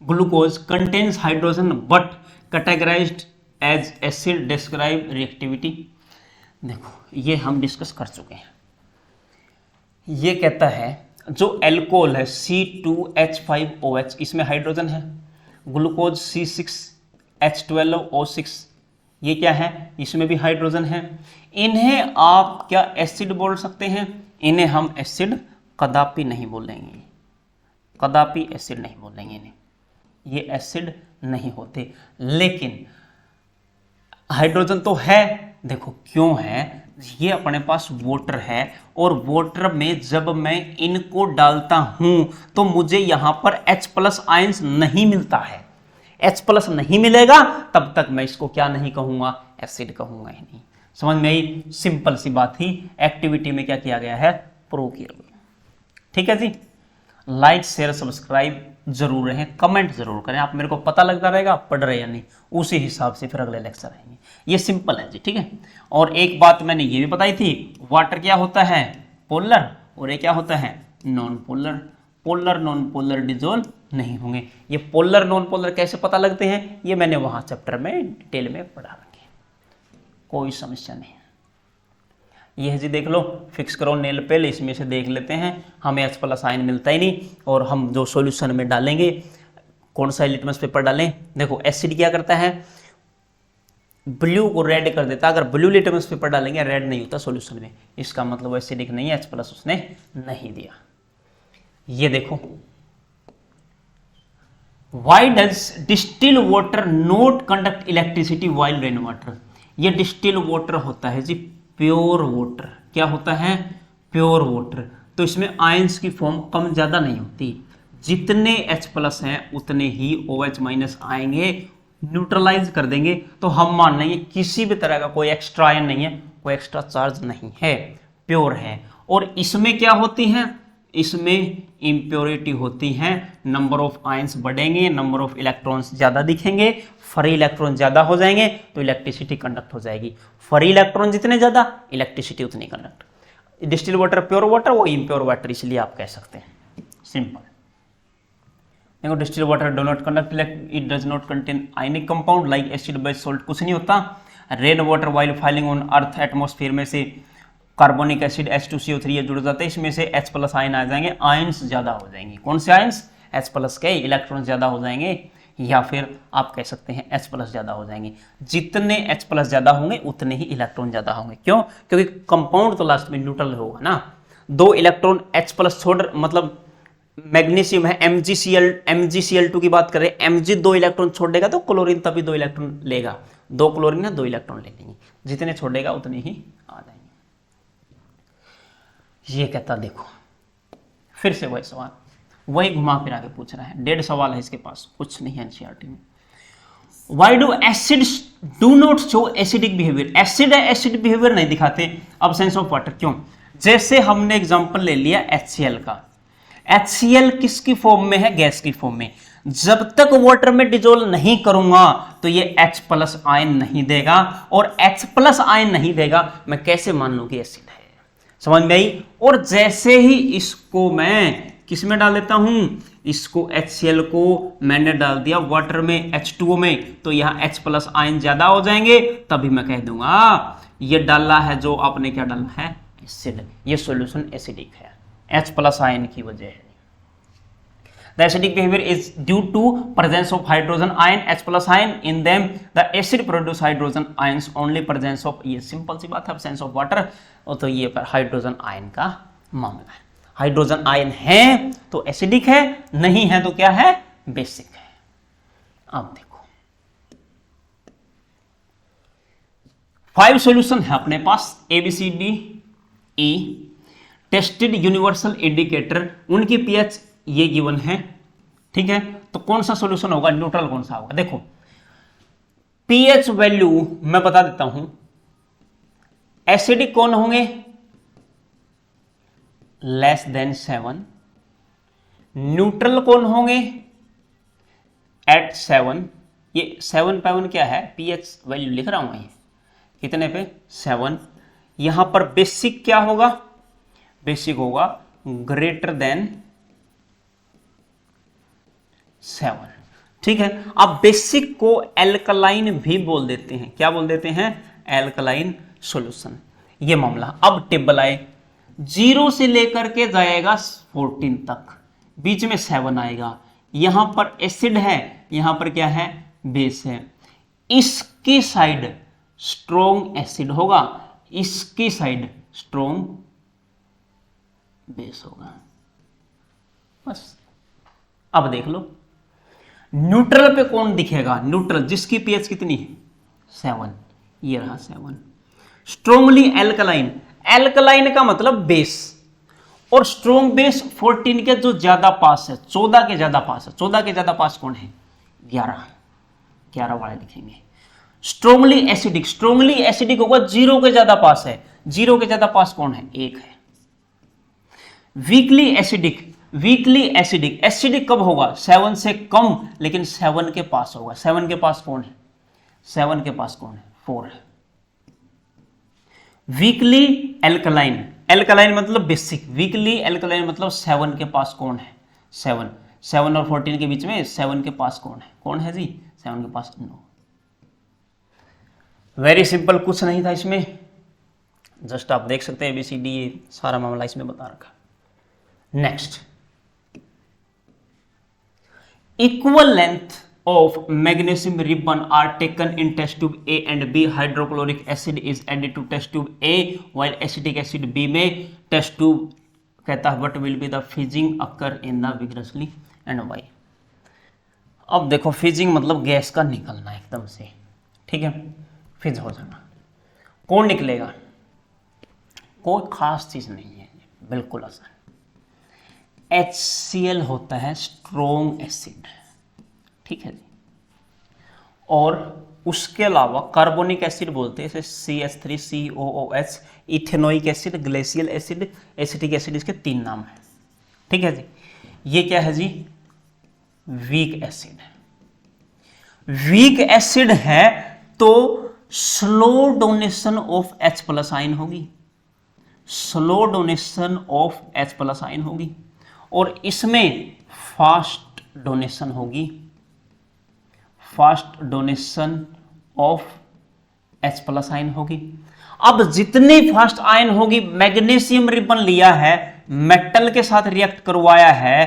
glucose contains hydrogen but categorised as acid, describe reactivity. देखो ये हम डिस्कस कर चुके हैं। ये कहता है जो एल्कोहल है C2H5OH, इसमें हाइड्रोजन है, ग्लूकोज C6H12O6, ये क्या है, इसमें भी हाइड्रोजन है। इन्हें आप क्या एसिड बोल सकते हैं, इन्हें हम एसिड कदापि नहीं बोलेंगे, कदापि एसिड नहीं बोलेंगे इन्हें, ये एसिड नहीं होते। लेकिन हाइड्रोजन तो है, देखो क्यों है, ये अपने पास वाटर है, और वाटर में जब मैं इनको डालता हूं तो मुझे यहां पर H+ आयंस नहीं मिलता है, H+ नहीं मिलेगा, तब तक मैं इसको क्या नहीं कहूंगा, एसिड कहूंगा ही नहीं। समझ में आई, सिंपल सी बात ही, एक्टिविटी में क्या किया गया है, प्रूव किया गया। ठीक है जी, लाइक शेयर सब्सक्राइब जरूर रहें, कमेंट जरूर करें, आप मेरे को पता लगता रहेगा आप पढ़ रहे या नहीं, उसी हिसाब से फिर अगले लेक्चर आएंगे। ये सिंपल है जी, ठीक है। और एक बात मैंने ये भी बताई थी, वाटर क्या होता है, पोलर, और ये क्या होता है, non polar. Polar non polar dissolve नहीं होंगे। ये पोलर नॉन पोलर कैसे पता लगते हैं, ये मैंने वहां चैप्टर में डिटेल में पढ़ा रखे, कोई समस्या नहीं। ये है जी, देख लो, फिक्स करो नेल पेल, इसमें से देख लेते हैं, हमें H+ आयन मिलता ही नहीं, और हम जो सॉल्यूशन में डालेंगे, कौन सा लिटमस पेपर डालें। देखो एसिड क्या करता है, ब्लू को रेड कर देता, अगर ब्लू लिटमस पेपर डालेंगे रेड नहीं होता सॉल्यूशन में, इसका मतलब एसिडिक नहीं है, H+ उसने नहीं दिया। ये देखो why does distil water note conduct electricity while rain water? ये डिस्टिल वाटर होता है जी प्योर वाटर। क्या होता है? Pure water. तो इसमें आयंस की फॉर्म कम ज्यादा नहीं होती, जितने H+ हैं उतने ही OH- आएंगे, न्यूट्रलाइज कर देंगे। तो हम मान लेंगे किसी भी तरह का कोई एक्स्ट्रा आयन नहीं है, कोई एक्स्ट्रा चार्ज नहीं है, प्योर है। और इसमें क्या होती है? इसमें इम्प्योरिटी होती है। नंबर ऑफ आयंस बढ़ेंगे, नंबर ऑफ इलेक्ट्रॉन्स ज्यादा दिखेंगे, फ्री इलेक्ट्रॉन ज्यादा हो जाएंगे तो इलेक्ट्रिसिटी कंडक्ट हो जाएगी। फ्री इलेक्ट्रॉन जितने ज्यादा, इलेक्ट्रिसिटी उतनी conduct. Distil water pure water, वो इम्प्योर वाटर, इसलिए आप कह सकते हैं। सिंपल। देखो distil water do not conduct it does not contain ionic compound like acid base salt, कुछ नहीं होता। Rain water while falling on earth atmosphere में से कार्बोनिक एसिड H2CO3 ये जुड़ जाते हैं, इसमें से H+ आयन आ जाएंगे, आयंस ज्यादा हो जाएंगे। कौन से आयंस? H+ के, इलेक्ट्रॉन ज्यादा हो जाएंगे, या फिर आप कह सकते हैं H+ ज्यादा हो जाएंगे। जितने H+ ज्यादा होंगे उतने ही इलेक्ट्रॉन ज्यादा होंगे। क्यों? क्योंकि कंपाउंड तो लास्ट में न्यूट्रल होगा ना। 2 इलेक्ट्रॉन H+ छोड़, मतलब मैग्नीशियम है MgCl2 की बात करें, Mg 2 इलेक्ट्रॉन छोड़ेगा तो क्लोरीन तभी 2 इलेक्ट्रॉन लेगा। 2 क्लोरीन है, 2 इलेक्ट्रॉन ले लेंगे, जितने छोड़ेगा उतने ही आ जाएंगे। ये कहता देखो फिर से वही सवाल, वही घुमा फिरा के पूछ रहा है, 1.5 सवाल है इसके पास, कुछ नहीं है एनसीईआरटी में। Why do acids do not show acidic behavior? Acid है, एसिड बिहेवियर नहीं दिखाते। absence of water, क्यों? जैसे हमने एग्जांपल ले लिया HCl का, HCl किसकी फॉर्म में है? गैस की फॉर्म में। जब तक वाटर में डिजोल्व नहीं करूंगा तो ये H+ आयन नहीं देगा, और H+ आयन नहीं देगा, मैं कैसे मान लूं कि एसिड है? समझ में आई? और जैसे ही इसको मैं किस में डाल देता हूं, इसको HCl को मैंने डाल दिया वाटर में H2O में, तो यहाँ H+ आयन ज्यादा हो जाएंगे, तभी मैं कह दूंगा ये डाला है जो आपने क्या डाला है? एसिड। ये सॉल्यूशन एसिडिक है, H+ आयन की वजह है। The acidic behavior is due to presence of hydrogen ion H+ ion in them. The acid produce hydrogen ions only presence of, ये सिंपल सी बात है, absence of water। और तो ये पर हाइड्रोजन आयन का मामला है। हाइड्रोजन आयन है तो एसिडिक है, नहीं है तो क्या है? बेसिक है। अब देखो 5 सॉल्यूशन है अपने पास, ABCDE टेस्टेड यूनिवर्सल इंडिकेटर, उनकी पीएच ये गिवन है, ठीक है। तो कौन सा सॉल्यूशन होगा? न्यूट्रल कौन सा होगा? देखो पीएच वैल्यू मैं बता देता हूं, एसिडिक कौन होंगे? Less than 7। न्यूट्रल कौन होंगे? एट 7। ये 7 पे 1 क्या है? पीएच वैल्यू लिख रहा हूं मैं, कितने पे? 7। यहां पर बेसिक क्या होगा? बेसिक होगा ग्रेटर देन 7, ठीक है। अब बेसिक को एल्कलाइन भी बोल देते हैं, क्या बोल देते हैं? Alkaline solution. ये मामला। अब टेबल आए, 0 से लेकर के जाएगा 14 तक, बीच में 7 आएगा। यहां पर एसिड है, यहां पर क्या है? बेस है। इसकी साइड स्ट्रॉन्ग एसिड होगा, इसकी साइड स्ट्रॉन्ग बेस होगा, बस। अब देख लो न्यूट्रल पे कौन दिखेगा? न्यूट्रल जिसकी पीएच कितनी है? 7। ये रहा 7। स्ट्रॉन्गली एल्कलाइन, एल्कलाइन का मतलब बेस, और स्ट्रॉन्ग बेस 14 के जो ज्यादा पास है, 14 के ज्यादा पास है। 14 के ज्यादा पास कौन है? 11 वाले दिखेंगे। स्ट्रॉन्गली एसिडिक, स्ट्रॉन्गली एसिडिक होगा 0 के ज्यादा पास है। 0 के ज्यादा पास कौन है? 1 है। Weakly acidic, weakly acidic, acidic कब होगा? 7 से कम, लेकिन 7 के पास होगा। 7 के पास कौन है? 7 के पास कौन है? 4 है। वीकली एल्कलाइन, एल्कलाइन मतलब बेसिक, वीकली एल्कलाइन मतलब 7 के पास कौन है? 7 और 14 के बीच में 7 के पास कौन है? कौन है जी? 7 के पास 9। वेरी सिंपल, कुछ नहीं था इसमें, जस्ट आप देख सकते हैं ABCD, सारा मामला इसमें बता रखा। Next, equal length of magnesium ribbon are taken in test tube A and B. Hydrochloric acid is added to test tube A while acetic acid B में test tube कहता है what will be the fizzing occur in the vigorously and why. अब देखो fizzing मतलब gas का निकलना एकदम से, ठीक है, फिज हो जाना। कौन निकलेगा? कोई खास चीज नहीं है, बिल्कुल आसान। HCl होता है स्ट्रोंग एसिड, ठीक है जी। और उसके अलावा कार्बोनिक एसिड बोलते हैं, जैसे CH3COOH, ethanoic acid, glacial acid, acetic acid, इसके 3 नाम हैं, ठीक है जी। ये क्या है जी? वीक एसिड है। वीक एसिड है तो slow donation of H+ ion होगी, slow donation of H+ ion होगी, और इसमें फास्ट डोनेशन होगी, fast donation of H+ ion होगी। अब जितनी फास्ट आयन होगी, मैग्नीशियम रिबन लिया है, मेटल के साथ रिएक्ट करवाया है,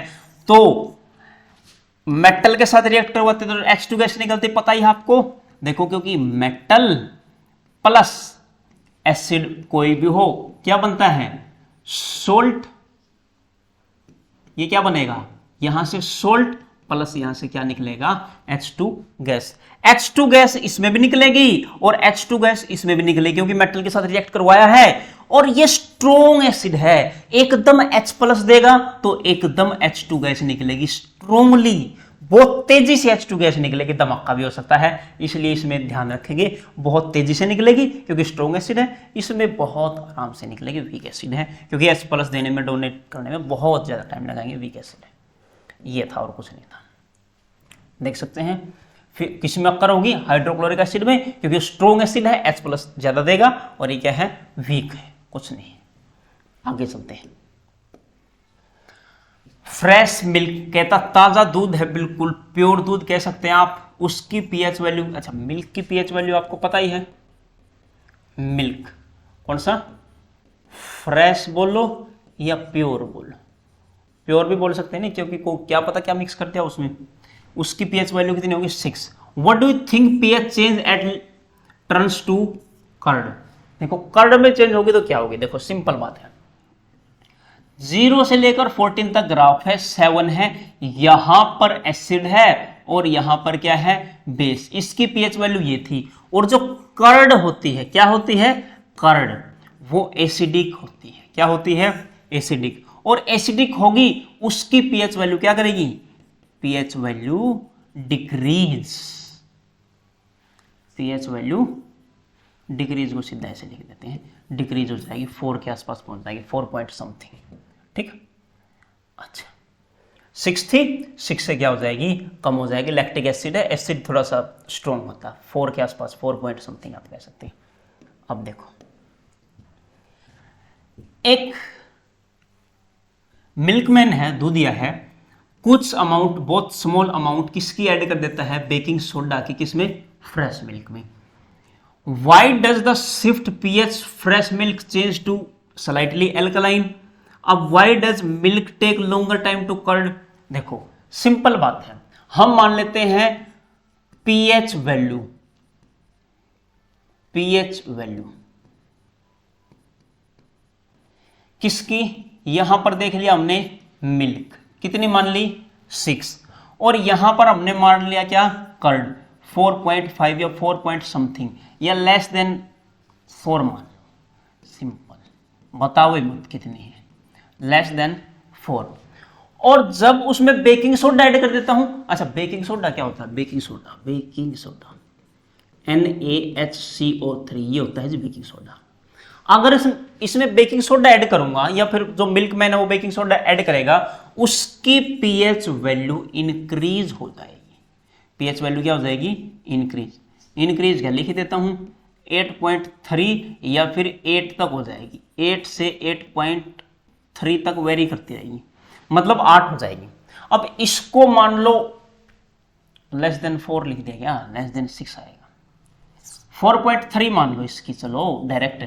तो मेटल के साथ रिएक्ट करवाते तो H2 गैस निकलती, पता ही है आपको। देखो क्योंकि मेटल प्लस एसिड कोई भी हो क्या बनता है? सोल्ट। ये क्या बनेगा? यहां से सोल्ट प्लस यहां से क्या निकलेगा? H2 gas. H2 गैस इसमें भी निकलेगी और H2 गैस इसमें भी निकलेगी, क्योंकि मेटल के साथ रिएक्ट करवाया है। और ये स्ट्रोंग एसिड है, एकदम H+ देगा तो एकदम H2 गैस निकलेगी स्ट्रोंगली, बहुत तेजी से H2 गैस निकलेगी, धमाका भी हो सकता है, इसलिए इसमें ध्यान रखेंगे, बहुत तेजी से निकलेगी क्योंकि स्ट्रोंग एसिड है। इसमें बहुत आराम से निकलेगी, वीक एसिड है, क्योंकि H+ देने में, डोनेट करने में बहुत ज्यादा टाइम लगाएंगे, वीक एसिड है। ये था और कुछ नहीं था, देख सकते हैं। फिर किस में अक्कर होगी? हाइड्रोक्लोरिक एसिड में, क्योंकि स्ट्रोंग एसिड है, H+ ज्यादा देगा, और ये क्या है? वीक है, कुछ नहीं। आगे चलते हैं। फ्रेश मिल्क, कहता ताजा दूध है, बिल्कुल प्योर दूध कह सकते हैं आप, उसकी पीएच वैल्यू, अच्छा मिल्क की पीएच वैल्यू आपको पता ही है। मिल्क कौन सा? फ्रेश बोलो या प्योर बोलो, प्योर भी बोल सकते हैं नहीं, क्योंकि को क्या पता क्या मिक्स कर दिया उसमें। उसकी पीएच वैल्यू कितनी होगी? 6। What do you think pH change at turns to curd? देखो कर्ड में चेंज होगी तो क्या होगी? देखो सिंपल बात है, 0 से लेकर 14 तक ग्राफ है, 7 है, यहां पर एसिड है और यहां पर क्या है? बेस। इसकी पीएच वैल्यू ये थी। और जो कर्ड होती है, क्या होती है? कर्ड, वो एसिडिक होती है। क्या होती है? एसिडिक। और एसिडिक होगी, उसकी पीएच वैल्यू क्या करेगी? PH value decrease, pH value decrease को सीधा ऐसे लिख देते हैं, डिक्रीज हो जाएगी, 4 के आसपास पहुंच जाएगी, 4 पॉइंट समथिंग, ठीक। अच्छा 6 थी, 6 से क्या हो जाएगी? कम हो जाएगी। लैक्टिक एसिड है, एसिड थोड़ा सा स्ट्रॉन्ग होता है, 4 के आसपास, 4 पॉइंट समथिंग आप कह सकते हैं। अब देखो एक मिल्कमैन है, दूधिया है, कुछ अमाउंट, बहुत स्मॉल अमाउंट किसकी ऐड कर देता है? बेकिंग सोडा की। किसमें? फ्रेश मिल्क में। Why does the shift pH fresh milk change to slightly alkaline? अब why does milk take longer time to curd? देखो सिंपल बात है, हम मान लेते हैं pH वैल्यू, pH वैल्यू किसकी? यहां पर देख लिया हमने मिल्क, कितनी मान ली? 6। और यहां पर हमने मान लिया क्या? कर्ड, 4.5 या 4 पॉइंट समथिंग, या लेस देन 4 मान। सिंपल, बताओ ये कितनी है? Less than 4। और जब उसमें बेकिंग सोडा ऐड कर देता हूं, अच्छा बेकिंग सोडा क्या होता है? Baking soda, baking soda NaHCO3, ये होता है जी बेकिंग सोडा। अगर इसमें बेकिंग सोडा ऐड करूंगा, या फिर जो मिल्क मैन है वो बेकिंग सोडा ऐड करेगा, उसकी पीएच वैल्यू इंक्रीज हो जाएगी। पीएच वैल्यू क्या हो जाएगी? इंक्रीज। इंक्रीज क्या लिख देता हूं? 8.3 या फिर 8 तक हो जाएगी, 8 से 8.3 तक वेरी करती रहेगी, मतलब 8 हो जाएगी। अब इसको मान लो लेस देन 4 लिख दिया, क्या लेस देन 6 आएगा, 4.3 मान लो इसकी, चलो डायरेक्ट।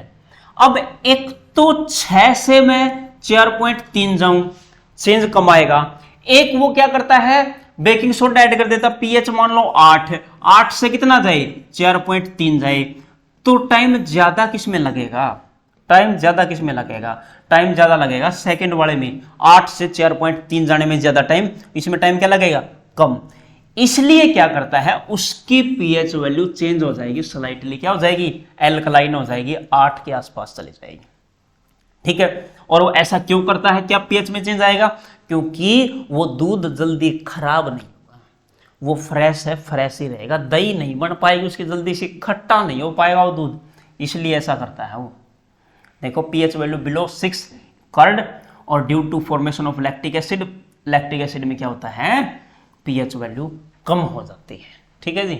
अब एक तो 6 से मैं 4.3 जाऊं, चेंज कम आएगा। एक वो क्या करता है? बेकिंग सोडा ऐड कर देता, पीएच मान लो 8, 8 से कितना जाए? 4.3 जाए, तो टाइम ज्यादा किस में लगेगा? टाइम ज्यादा किस में लगेगा? टाइम ज्यादा लगेगा सेकंड वाले में। 8 से 4.3 जाने में ज्यादा टाइम, इसमें टाइम क्या लगेगा? कम। इसलिए क्या करता है, उसकी पीएच वैल्यू चेंज हो जाएगी स्लाइटली, क्या हो जाएगी, एल्कलाइन हो जाएगी, 8 के आसपास चली जाएगी। ठीक है, और वो ऐसा क्यों करता है, क्या पीएच में चेंज आएगा, क्योंकि वो दूध जल्दी खराब नहीं होगा, वो फ्रेश है, फ्रेश ही रहेगा, दही नहीं बन पाएगी उसकी जल्दी से, खट्टा नहीं हो पाएगा वो दूध, इसलिए ऐसा करता है वो। देखो पीएच वैल्यू बिलो 6 कर्ड, और due to formation of lactic acid, lactic acid में क्या होता है, पीएच वैल्यू कम हो जाती है। ठीक है जी।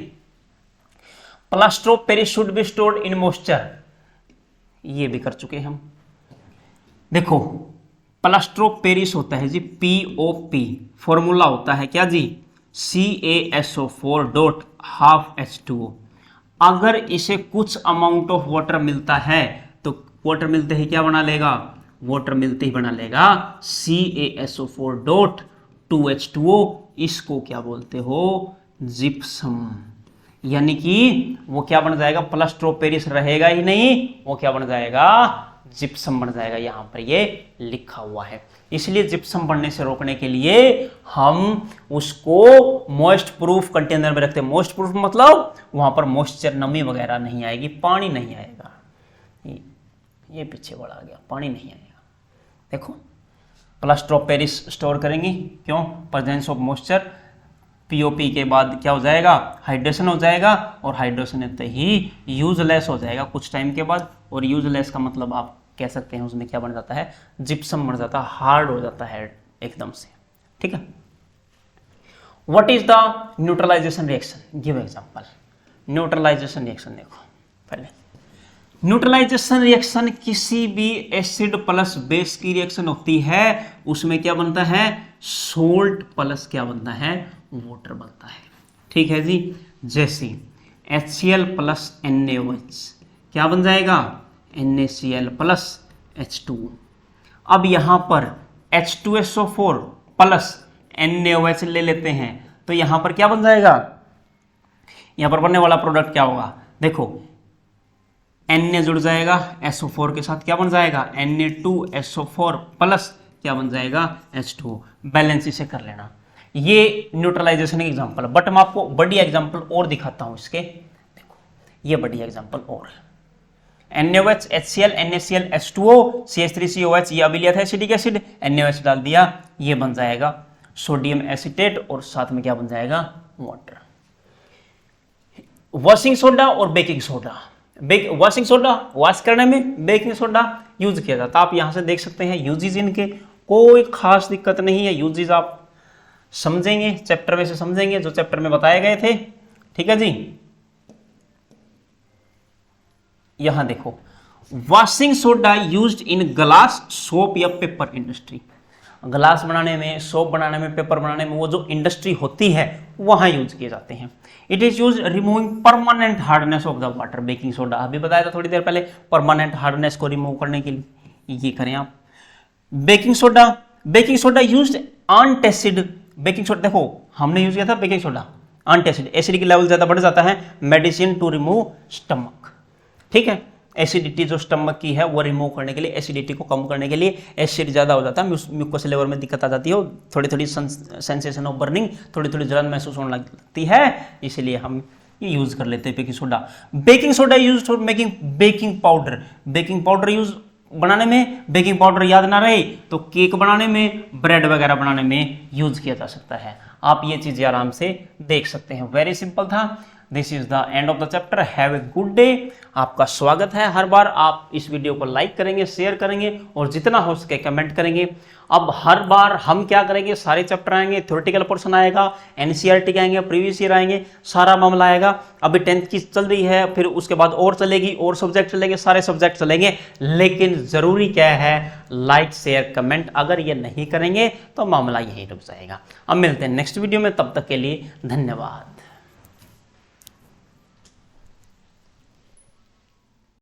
Plaster of Paris should be stored in moisture, ये भी कर चुके हम। देखो प्लास्टर ऑफ पेरिस होता है जी POP, फॉर्मूला होता है क्या जी, CaSO4 डॉट हाफ H2O। अगर इसे कुछ अमाउंट ऑफ वाटर मिलता है तो वाटर मिलते ही क्या बना लेगा, वाटर मिलते ही बना लेगा CaSO4 डॉट 2H2O। इसको क्या बोलते हो, जिप्सम, यानी कि वो क्या बन जाएगा, प्लास्टर ऑफ पेरिस रहेगा ही नहीं, वो क्या बन जाएगा, जिप्सम बन जाएगा। यहां पर ये लिखा हुआ है, इसलिए जिप्सम बनने से रोकने के लिए हम उसको मॉइस्ट प्रूफ कंटेनर में रखते हैं। मॉइस्ट प्रूफ मतलब वहां पर मॉइस्चर, नमी वगैरह नहीं आएगी, पानी नहीं आएगा, ये पीछे बढ़ा गया, पानी नहीं आएगा। देखो प्लास्टर ऑफ पेरिस स्टोर करेंगे, क्यों, प्रेजेंस ऑफ मॉइस्चर, POP के बाद क्या हो जाएगा, हाइड्रेशन हो जाएगा, और हाइड्रेशन होते ही यूजलेस हो जाएगा कुछ टाइम के बाद, और यूजलेस का मतलब आप कह सकते हैं उसमें क्या बन जाता है, जिप्सम बन जाता है, हार्ड हो जाता है एकदम से। ठीक है। What is the neutralisation reaction, give example. Neutralisation reaction देखो पहले, न्यूट्रलाइजेशन रिएक्शन किसी भी एसिड प्लस बेस की रिएक्शन होती है, उसमें क्या बनता है, सोल्ट प्लस क्या बनता है, वाटर बनता है। ठीक है जी। जैसे HCl प्लस NaOH क्या बन जाएगा, NaCl प्लस H2O। अब यहां पर H2SO4 प्लस NaOH ले लेते हैं, तो यहां पर क्या बन जाएगा, यहां पर बनने वाला प्रोडक्ट क्या होगा, देखो Na जुड़ जाएगा SO4 के साथ, क्या बन जाएगा, Na2SO4 प्लस क्या बन जाएगा, H2O। बैलेंस इसे कर लेना। ये न्यूट्रलाइजेशन के एग्जांपल, बट मैं आपको बढ़िया एग्जांपल और दिखाता हूं इसके। देखो ये बढ़िया एग्जांपल और है, NaOH, HCl, NaCl, H2O, CH3COH, ये अभी लिया था एसिडिक एसिड, NaOH डाल दिया, ये बन जाएगा सोडियम एसीटेट, और साथ में क्या बन जाएगा, वाटर। वॉशिंग सोडा और baking soda, washing soda wash करने में बेकिंग सोडा यूज किया जाता है। आप यहां से देख सकते हैं यूजेज इनके, कोई खास दिक्कत नहीं है। यूजेज आप समझेंगे चैप्टर में से, समझेंगे जो चैप्टर में बताए गए थे। ठीक है जी। यहां देखो, washing soda used in glass, soap या पेपर इंडस्ट्री। ग्लास बनाने में, सोप बनाने में, पेपर बनाने में, वो जो इंडस्ट्री होती है वहां यूज किए जाते हैं। It is use removing permanent hardness of the water. Baking soda अभी बताया था थोड़ी देर पहले, परमानेंट हार्डनेस को रिमूव करने के लिए ये करें आप। Baking soda used untested. Baking soda देखो हमने यूज किया था बेकिंग सोडा अनटेस्टेड, एसिड की लेवल ज्यादा बढ़ जाता है, मेडिसिन टू रिमूव स्टमक। ठीक है, एसिडिटी जो स्टमक की है वो रिमूव करने के लिए, एसिडिटी को कम करने के लिए, एसिड ज्यादा हो जाता है, म्यूकस लेवल में दिक्कत आ जाती है, थोड़ी थोड़ी सेंसेशन ऑफ बर्निंग, थोड़ी थोड़ी जलन महसूस होने लगती है, इसलिए हम ये यूज कर लेते हैं baking soda. Baking soda use for making baking powder. Baking powder use बनाने में, बेकिंग पाउडर याद ना रहे तो केक बनाने में, ब्रेड वगैरह बनाने में यूज किया जा सकता है। आप ये चीजें आराम से देख सकते हैं। वेरी सिंपल था। This is the end of the chapter. Have a good day. आपका स्वागत है। हर बार आप इस वीडियो को लाइक करेंगे, शेयर करेंगे और जितना हो सके कमेंट करेंगे। अब हर बार हम क्या करेंगे, सारे चैप्टर आएंगे, थ्योरेटिकल पोर्शन आएगा, एनसीईआरटी के आएंगे, प्रीवियस ईयर आएंगे, सारा मामला आएगा। अभी 10th की चल रही है, फिर उसके बाद और चलेगी, और सब्जेक्ट चलेंगे, सारे सब्जेक्ट चलेंगे। लेकिन जरूरी क्या है, लाइक शेयर कमेंट। अगर ये नहीं करेंगे तो मामला यहीं रुक जाएगा। अब मिलते हैं नेक्स्ट वीडियो में, तब तक के लिए धन्यवाद।